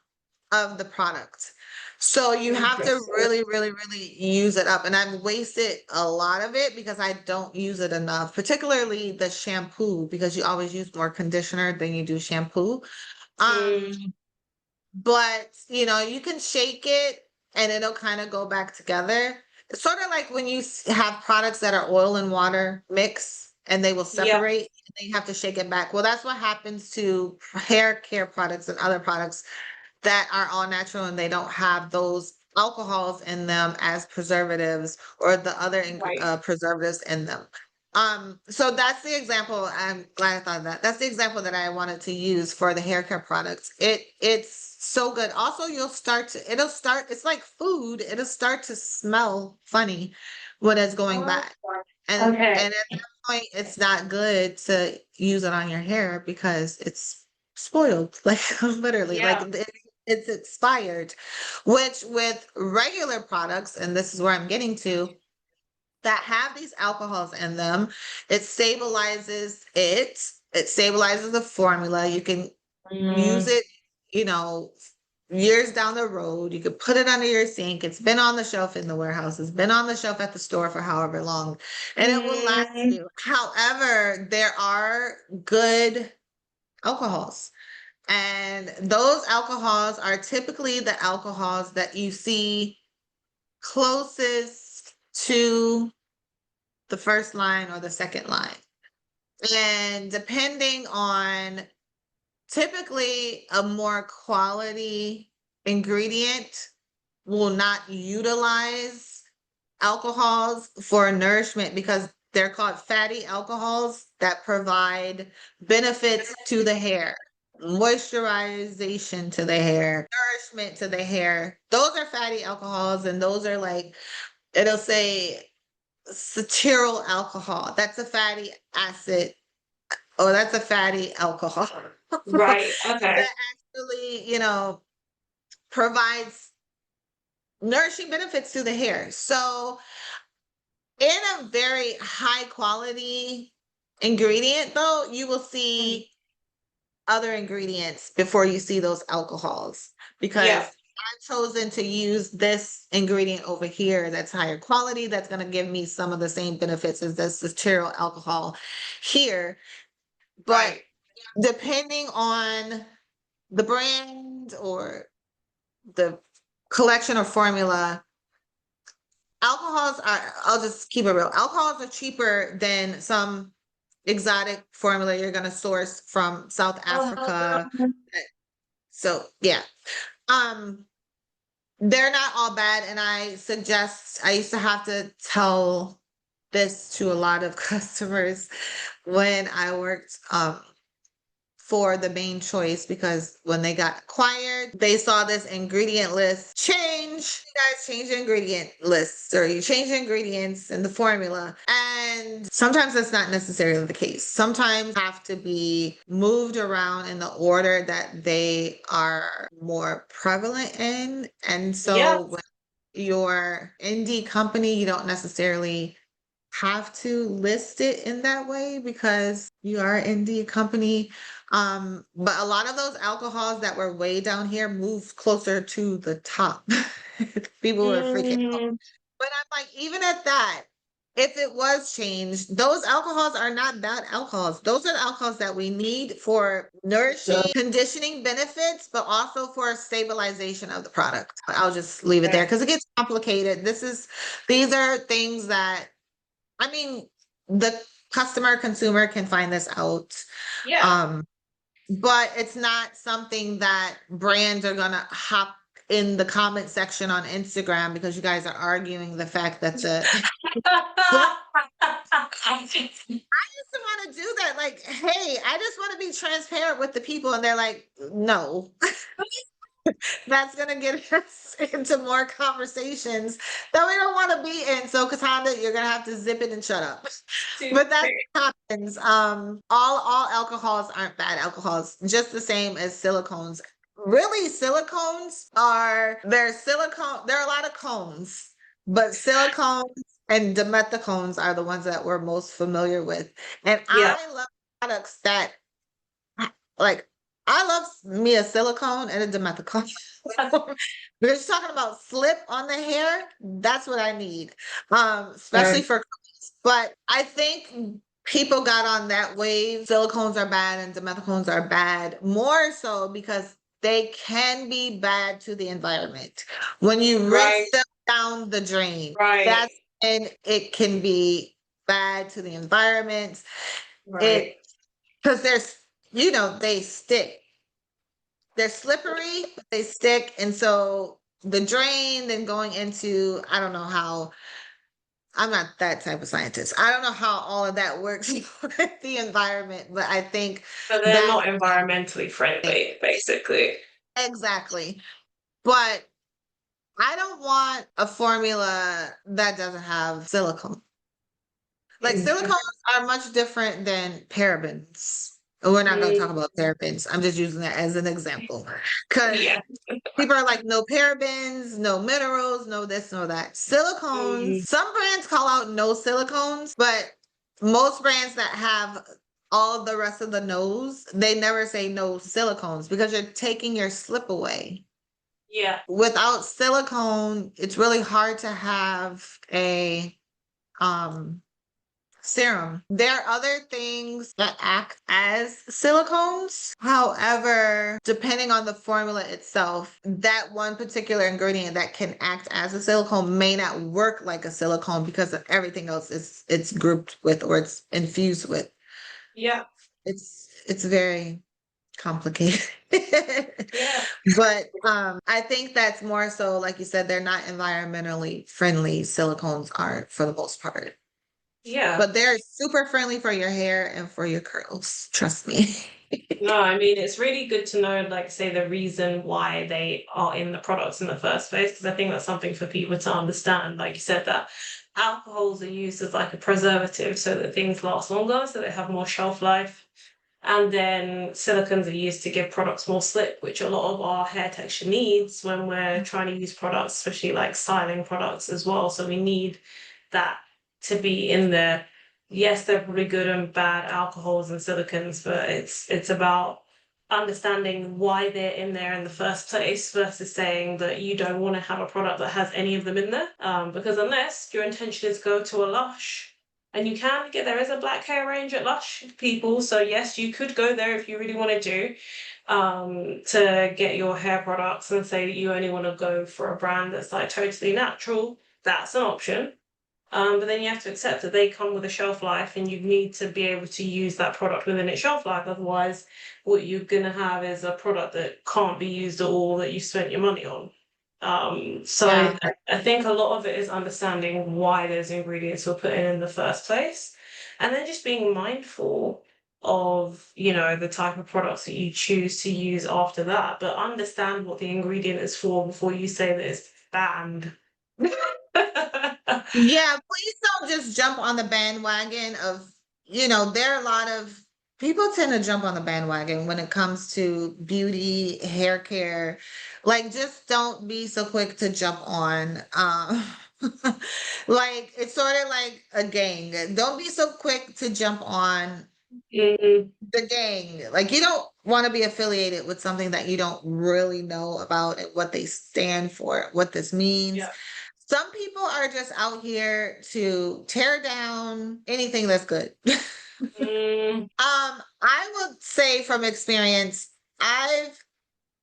of the product. So you have to interesting. really, really, really use it up. And I've wasted a lot of it because I don't use it enough, particularly the shampoo, because you always use more conditioner than you do shampoo. Um, Mm, but you can shake it and it'll kind of go back together. It's sort of like when you have products that are oil and water mix and they will yeah, separate and then you have to shake it back. Well, that's what happens to hair care products and other products that are all natural and they don't have those alcohols in them as preservatives or the other right. preservatives in them. So that's the example. I'm glad I thought of that. That's the example that I wanted to use for the hair care products. It's so good. Also, it's like food. It'll start to smell funny when it's going bad. And Okay. at that point, it's not good to use it on your hair because it's spoiled, like literally, like Yeah. it's expired. Which with regular products, and this is where I'm getting to, that have these alcohols in them, it stabilizes the formula. You can use Mm, it, you know, years down the road. You could put it under your sink. It's been on the shelf in the warehouse. It's been on the shelf at the store for however long, and it will last mm, you. However, there are good alcohols. And those alcohols are typically the alcohols that you see closest to the first line or the second line. And depending on typically a more quality ingredient will not utilize alcohols for nourishment because they're called fatty alcohols that provide benefits to the hair, moisturization to the hair, nourishment to the hair. Those are fatty alcohols, and those are like, it'll say cetyl alcohol. That's a fatty acid. Oh, that's a fatty alcohol right. Okay. that actually, provides nourishing benefits to the hair. So, in a very high quality ingredient, though, you will Mm, see other ingredients before you see those alcohols because yeah. I've chosen to use this ingredient over here that's higher quality, that's going to give me some of the same benefits as this cetyl alcohol here. But Right. depending on the brand or the collection or formula, I'll just keep it real. Alcohols are cheaper than some exotic formula you're going to source from South Africa. Um, So, yeah. Um, they're not all bad, and I used to have to tell this to a lot of customers when I worked for the main choice because when they got acquired, they saw this ingredient list change. You guys change the ingredient lists or you change the ingredients in the formula. And sometimes that's not necessarily the case. Sometimes have to be moved around in the order that they are more prevalent in. And yeah. so when your indie company, you don't necessarily have to list it in that way because you are an indie company. But a lot of those alcohols that were way down here moved closer to the top. People were freaking out. Mm, But I'm like, even at that, if it was changed, those alcohols are not bad alcohols. Those are the alcohols that we need for nourishing, conditioning benefits, but also for stabilization of the product. I'll just leave it there okay. because it gets complicated. These are things that I mean, the consumer can find this out. Yeah. Um, but it's not something that brands are gonna hop in the comment section on Instagram because you guys are arguing the fact that just want to do that. Like, hey, I just want to be transparent with the people, and they're like, no. That's gonna get us into more conversations that we don't want to be in. So, Katanda, you're gonna have to zip it and shut up. But that's what happens. All alcohols aren't bad alcohols, just the same as silicones. Really, silicones are they're silicone. There are a lot of cones, but silicones and dimethicones are the ones that we're most familiar with. And Yeah, I love products that like I love me a silicone and a dimethicone. Because you're talking about slip on the hair, that's what I need. Especially right, for curls. But I think people got on that wave. Silicones are bad and dimethicones are bad, more so because they can be bad to the environment. When you right, rinse them down the drain, right, that's when it can be bad to the environment. right. It because there's they stick. They're slippery, but they stick. And so the drain then going into, I don't know how, I'm not that type of scientist. I don't know how all of that works with the environment, but I think So they're that's not environmentally friendly, basically. exactly. But I don't want a formula that doesn't have silicone. Like Mhm. silicones are much different than parabens. We're not going to talk Mm, about parabens. I'm just using that as an example. Because yeah. people are like, no parabens, no minerals, no this, no that. Silicones, Mm, some brands call out no silicones, but most brands that have all the rest of the no's, they never say no silicones because you're taking your slip away. yeah. Without silicone, it's really hard to have a um serum. There are other things that act as silicones. However, depending on the formula itself, that one particular ingredient that can act as a silicone may not work like a silicone because of everything else it's grouped with or it's infused with. Yeah. It's very complicated. Yeah. But I think that's more so, like you said, they're not environmentally friendly. Silicones are for the most part. Yeah. But they're super friendly for your hair and for your curls. Trust me. No, I mean, it's really good to know, like, say, the reason why they are in the products in the first place, because I think that's something for people to understand. Like you said, that alcohols are used as like a preservative so that things last longer, so they have more shelf life. And then silicons are used to give products more slip, which a lot of our hair texture needs when we're trying to use products, especially like styling products as well. So we need that to be in there. Yes, they're probably good and bad alcohols and silicons, but it's about understanding why they're in there in the first place versus saying that you don't want to have a product that has any of them in there. Because unless your intention is go to a Lush, and you can get there is a black hair range at Lush people, so yes, you could go there if you really want to get your hair products and say that you only want to go for a brand that's like totally natural. That's an option. But then you have to accept that they come with a shelf life and you need to be able to use that product within its shelf life. Otherwise, what you're going to have is a product that can't be used at all that you spent your money on. So Yeah. I think a lot of it is understanding why those ingredients were put in the first place. And then just being mindful of, the type of products that you choose to use after that. But understand what the ingredient is for before you say that it's banned. Yeah, please don't just jump on the bandwagon of, there are a lot of people tend to jump on the bandwagon when it comes to beauty, hair care. Like, just don't be so quick to jump on. Like, it's sort of like a gang. Don't be so quick to jump on Mm, the gang. Like, you don't want to be affiliated with something that you don't really know about and what they stand for, what this means. yeah. Some people are just out here to tear down anything that's good. Mm, I would say from experience, I've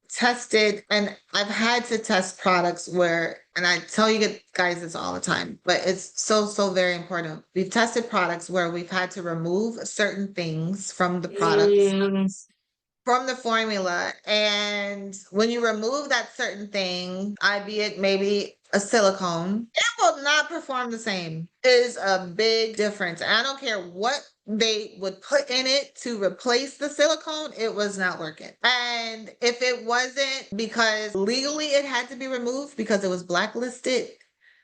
tested and I've had to test products where, and I tell you guys this all the time, but it's so, so very important. We've tested products where we've had to remove certain things from the products, mm, from the formula. And when you remove that certain thing, albeit maybe a silicone, it will not perform the same. It is a big difference. And I don't care what they would put in it to replace the silicone, it was not working. And if it wasn't because legally it had to be removed because it was blacklisted,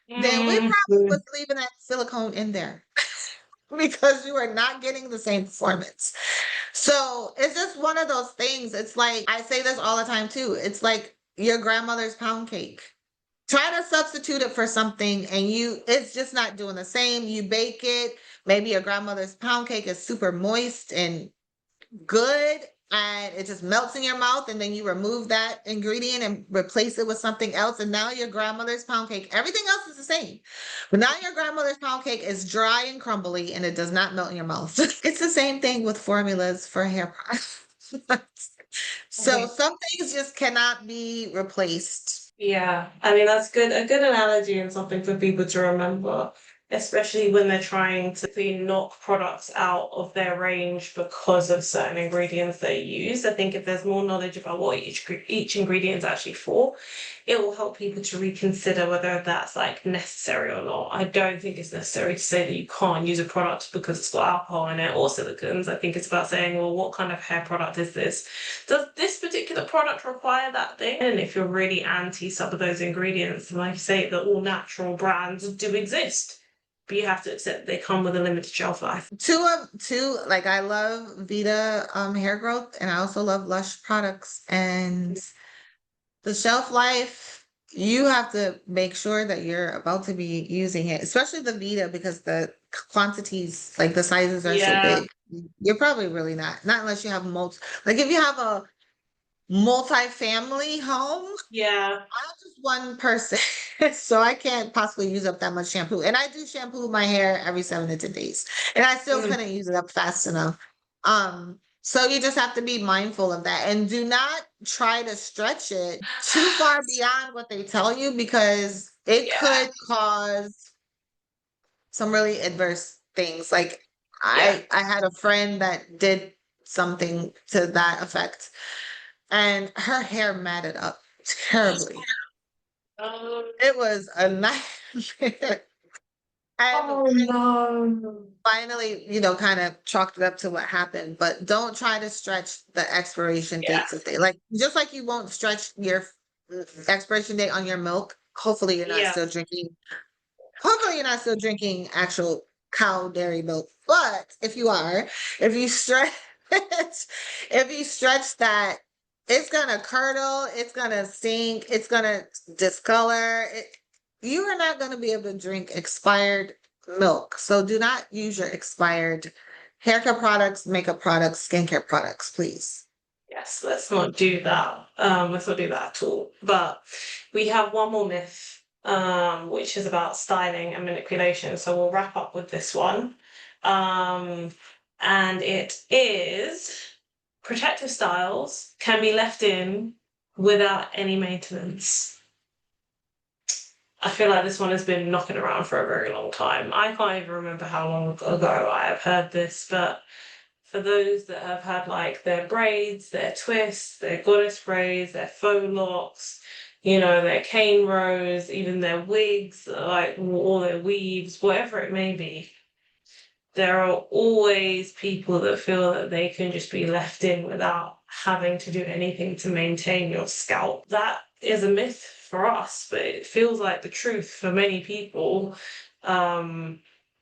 then we probably was leaving that silicone in there because you are not getting the same performance. So it's just one of those things. It's like, I say this all the time too. It's like your grandmother's pound cake. Try to substitute it for something and it's just not doing the same. You bake it. Maybe your grandmother's pound cake is super moist and good and it just melts in your mouth, and then you remove that ingredient and replace it with something else, and now your grandmother's pound cake, everything else is the same, but now your grandmother's pound cake is dry and crumbly and it does not melt in your mouth. It's the same thing with formulas for hair products. So some things just cannot be replaced. Yeah, I mean that's good. A good analogy and something for people to remember, especially when they're trying to knock products out of their range because of certain ingredients they use. I think if there's more knowledge about what each ingredient is actually for, it will help people to reconsider whether that's like necessary or not. I don't think it's necessary to say that you can't use a product because it's got alcohol in it or silicones. I think it's about saying, well, what kind of hair product is this? Does this particular product require that thing? And if you're really anti some of those ingredients, like I say, the all natural brands do exist, but you have to accept they come with a limited shelf life. Two, like I love Vita hair growth, and I also love Lush products, and the shelf life, you have to make sure that you're about to be using it, especially the Vita, because the quantities, like the sizes are so Yeah, big. You're probably really not unless you have like if you have a multi-family home. yeah. I'm just one person, so I can't possibly use up that much shampoo. And I do shampoo my hair every 7 to 10 days, and I still Mm. couldn't use it up fast enough. So you just have to be mindful of that, and do not try to stretch it too far beyond what they tell you, because it Yeah, could cause some really adverse things. Like yeah. I had a friend that did something to that effect, and her hair matted up terribly. Um, It was a nightmare. And oh no. finally, kind of chalked it up to what happened. But don't try to stretch the expiration Yeah, dates of things. Like just like you won't stretch your expiration date on your milk. Hopefully you're not yeah. still drinking. Hopefully you're not still drinking actual cow dairy milk. But if you are, if you stretch if you stretch that, it's gonna curdle, it's gonna stink, it's gonna discolor. You are not gonna be able to drink expired milk. So do not use your expired haircare products, makeup products, skincare products, please. Yes, let's not do that. Let's not do that at all. But we have one more myth, which is about styling and manipulation. So we'll wrap up with this one. Um, and it is protective styles can be left in without any maintenance. I feel like this one has been knocking around for a very long time. I can't even remember how long ago I have heard this, but for those that have had like their braids, their twists, their goddess braids, their faux locks, their cane rows, even their wigs, like all their weaves, whatever it may be, there are always people that feel that they can just be left in without having to do anything to maintain your scalp. That is a myth for us, but it feels like the truth for many people.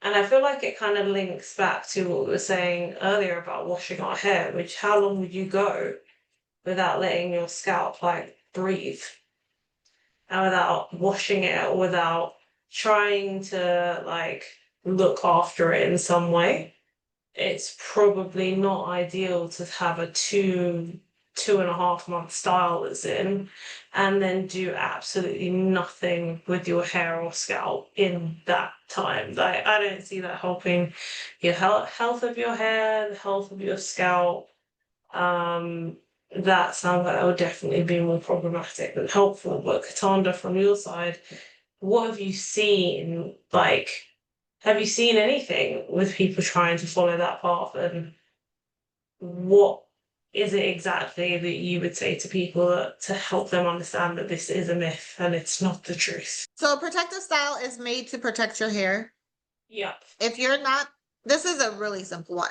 And I feel like it kind of links back to what we were saying earlier about washing our hair, which how long would you go without letting your scalp like breathe and without washing it or without trying to like look after it in some way? It's probably not ideal to have a 2.5 month style that's in and then do absolutely nothing with your hair or scalp in that time. Like, I don't see that helping your health of your hair, the health of your scalp. Um, that sounds like that would definitely be more problematic than helpful. But Katanda, from your side, what have you seen? Like, have you seen anything with people trying to follow that path? And what is it exactly that you would say to people to help them understand that this is a myth and it's not the truth? So protective style is made to protect your hair. Yep. If you're not this is a really simple one.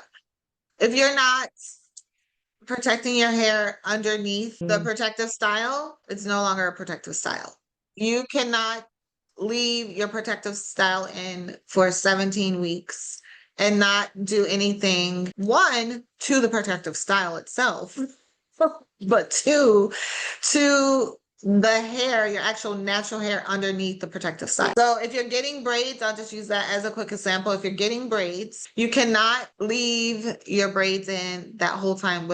If you're not protecting your hair underneath the protective style, it's no longer a protective style. You cannot leave your protective style in for 17 weeks and not do anything, one, to the protective style itself, but two, to the hair, your actual natural hair underneath the protective style. So if you're getting braids, I'll just use that as a quick example. If you're getting braids, you cannot leave your braids in that whole time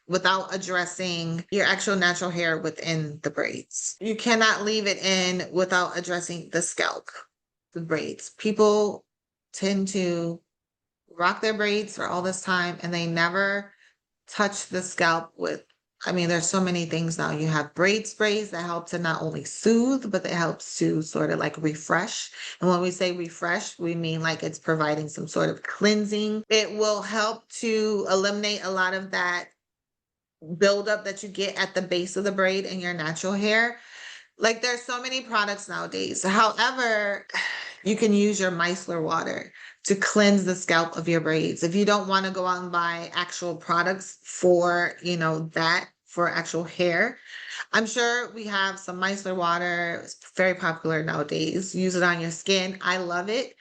without addressing your actual natural hair within the braids. You cannot leave it in without addressing the scalp, the braids. People tend to rock their braids for all this time and they never touch the scalp with, I mean, there's so many things now. You have braid sprays that help to not only soothe, but it helps to sort of like refresh. And when we say refresh, we mean like it's providing some sort of cleansing. It will help to eliminate a lot of that buildup that you get at the base of the braid in your natural hair. Like there's so many products nowadays. However, you can use your micellar water to cleanse the scalp of your braids. If you don't want to go out and buy actual products for, that for actual hair, I'm sure we have some micellar water. It's very popular nowadays. Use it on your skin. I love it.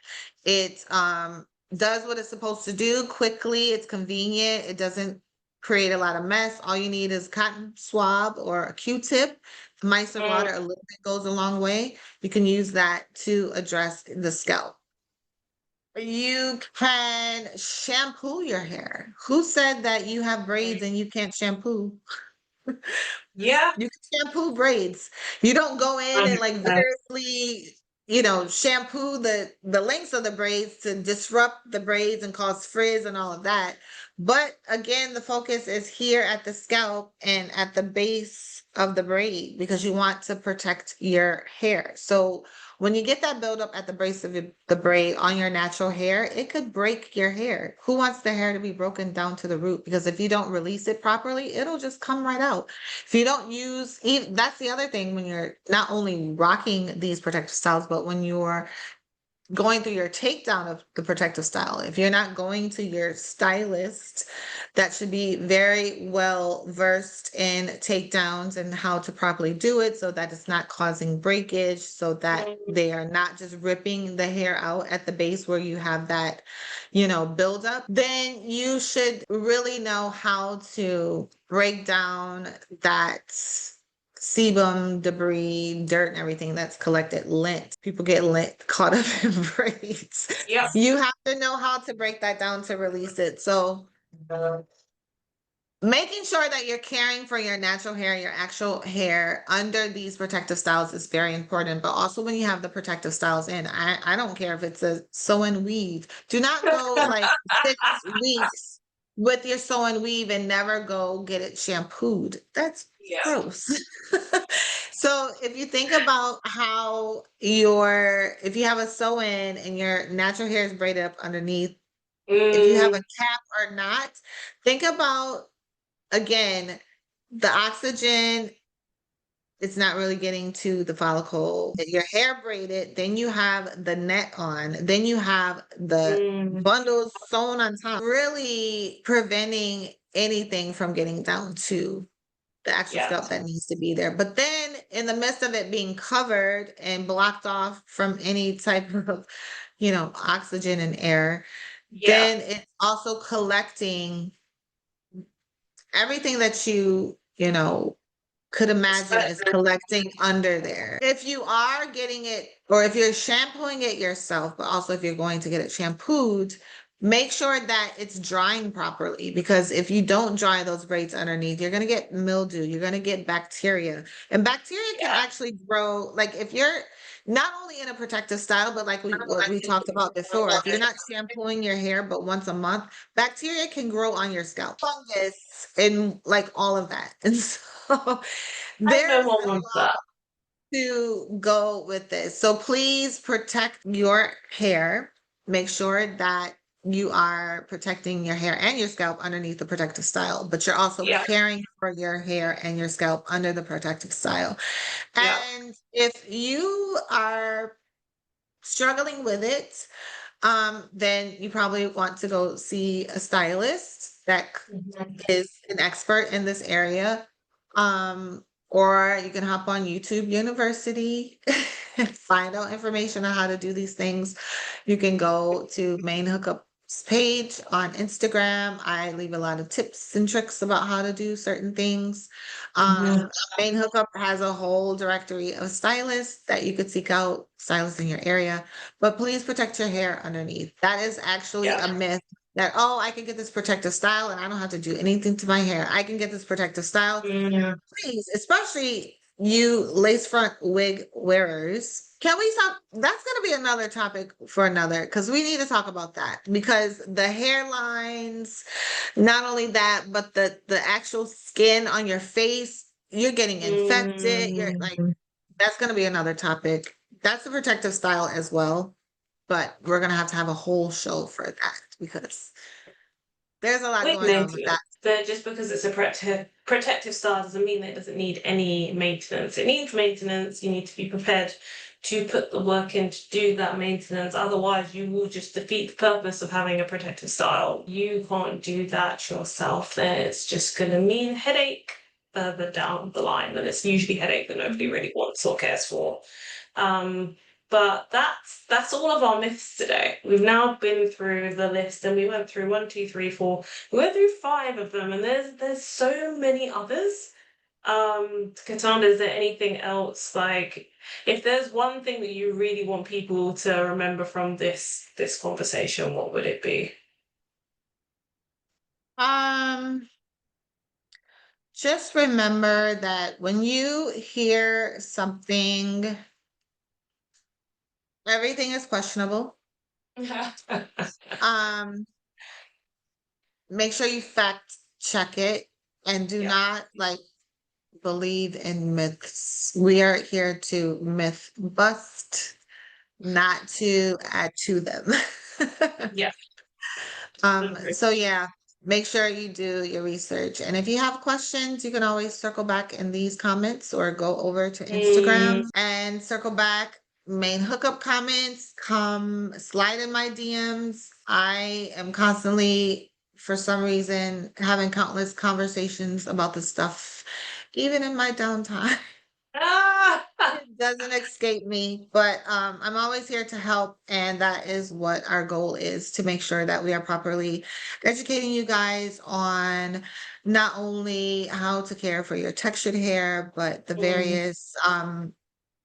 It does what it's supposed to do quickly. It's convenient. It doesn't create a lot of mess. All you need is cotton swab or a Q-tip. Micellar water a little bit goes a long way. You can use that to address the scalp. You can shampoo your hair. Who said that you have braids and you can't shampoo? Yeah. You can shampoo braids. You don't go in and like 100%. vigorously, shampoo the lengths of the braids to disrupt the braids and cause frizz and all of that. But again, the focus is here at the scalp and at the base of the braid because you want to protect your hair. So when you get that buildup at the base of the braid on your natural hair, it could break your hair. Who wants the hair to be broken down to the root? Because if you don't release it properly, it'll just come right out. If you don't use, that's the other thing when you're not only rocking these protective styles, but when you're going through your takedown of the protective style. If you're not going to your stylist, that should be very well versed in takedowns and how to properly do it so that it's not causing breakage, so that they are not just ripping the hair out at the base where you have that, buildup, then you should really know how to break down that sebum, debris, dirt, and everything that's collected, lint. People get lint caught up in braids. Yep. You have to know how to break that down to release it. So making sure that you're caring for your natural hair, your actual hair under these protective styles is very important. But also when you have the protective styles in, I don't care if it's a sew and weave. Do not go like 6 weeks with your sew and weave and never go get it shampooed. That's Yeah. gross. So if you think about how if you have a sew in and your natural hair is braided up underneath, if you have a cap or not, think about, again, the oxygen, it's not really getting to the follicle. Your hair braided, then you have the net on, then you have the bundles sewn on top, really preventing anything from getting down to the actual scalp that needs to be there. But then in the midst of it being covered and blocked off from any type of, oxygen and air, then it's also collecting everything that could imagine is collecting under there. If you are getting it, or if you're shampooing it yourself, but also if you're going to get it shampooed, make sure that it's drying properly, because if you don't dry those braids underneath, you're going to get mildew, you're going to get bacteria, and bacteria can actually grow. Like if you're not only in a protective style, but like what we talked about before, if you're not shampooing your hair but once a month, bacteria can grow on your scalp, fungus, and like all of that. And so there's a lot to go with this. So please protect your hair. Make sure that you are protecting your hair and your scalp underneath the protective style, but you're also caring for your hair and your scalp under the protective style. And if you are struggling with it, then you probably want to go see a stylist that Mhm. is an expert in this area. Or you can hop on YouTube University and find out information on how to do these things. You can go to Main Hookup's page on Instagram. I leave a lot of tips and tricks about how to do certain things. Mhm. Main Hookup has a whole directory of stylists that you could seek out, stylists in your area, but please protect your hair underneath. That is actually Yeah. a myth that, oh, I can get this protective style and I don't have to do anything to my hair. I can get this protective style. Mm. Please, especially you lace front wig wearers. Can we talk? That's going to be another topic for another, because we need to talk about that, because the hairlines, not only that, but the actual skin on your face, you're getting infected. You're like, Mm. that's going to be another topic. That's a protective style as well, but we're going to have a whole show for that because there's a lot Wig going on with that. maintenance. That just because it's a protective style doesn't mean that it doesn't need any maintenance. It needs maintenance. You need to be prepared to put the work in to do that maintenance. Otherwise, you will just defeat the purpose of having a protective style. You can't do that yourself. Then it's just going to mean headache further down the line, and it's usually headache that nobody really wants or cares for. Um, but that's all of our myths today. We've now been through the list, and we went through 1, 2, 3, 4. We went through 5 of them, and there's so many others. Cataanda, is there anything else, like, if there's one thing that you really want people to remember from this conversation, what would it be? Um, just remember that when you hear something, everything is questionable. Um, make sure you fact check it and do Yeah. not like believe in myths. We are here to myth bust, not to add to them. Yeah. Okay. So yeah, make sure you do your research. And if you have questions, you can always circle back in these comments or go over to Mm, Instagram and circle back. Main hookup comments, come slide in my DMs. I am constantly, for some reason, having countless conversations about this stuff, even in my downtime. ah! It doesn't escape me, but I'm always here to help, and that is what our goal is, to make sure that we are properly educating you guys on not only how to care for your textured hair, but the Mm, various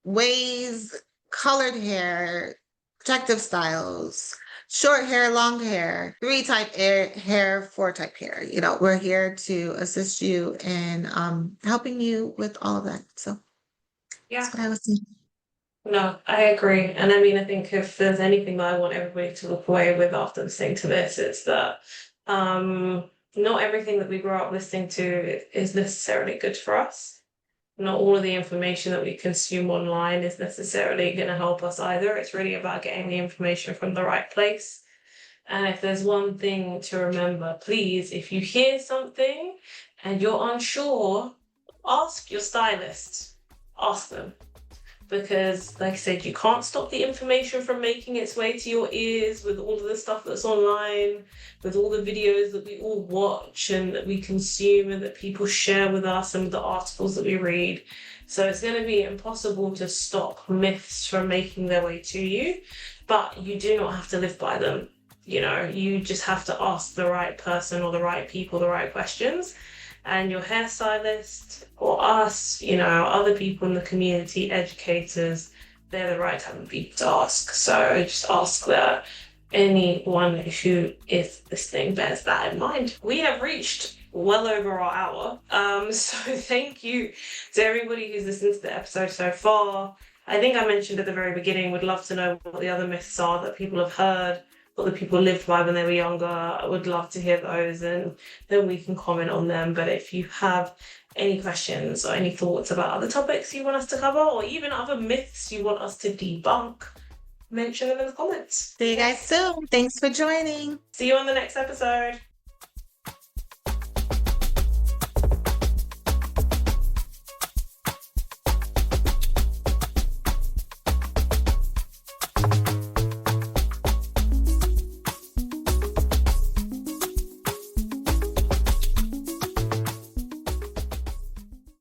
ways, colored hair, protective styles, short hair, long hair, 3 type hair, 4 type hair. You know, we're here to assist you in helping you with all of that. So yeah. that's what I was saying. No, I agree. And I mean, I think if there's anything that I want everybody to look away with after listening to this, it's that not everything that we grow up listening to is necessarily good for us. Not all of the information that we consume online is necessarily going to help us either. It's really about getting the information from the right place. And if there's one thing to remember, please, if you hear something and you're unsure, ask your stylist. Ask them, because like I said, you can't stop the information from making its way to your ears with all of the stuff that's online, with all the videos that we all watch and that we consume and that people share with us, and the articles that we read. So it's going to be impossible to stop myths from making their way to you, but you do not have to live by them. You know, you just have to ask the right person or the right people the right questions, and your hairstylist or us, you know, other people in the community, educators, they're the right type of people to ask. So just ask that anyone who is listening bears that in mind. We have reached well over our hour. So thank you to everybody who's listened to the episode so far. I think I mentioned at the very beginning, would love to know what the other myths are that people have heard, what the people lived by when they were younger. I would love to hear those, and then we can comment on them. But if you have any questions or any thoughts about other topics you want us to cover, or even other myths you want us to debunk, mention them in the comments. See you guys soon. Thanks for joining. See you on the next episode.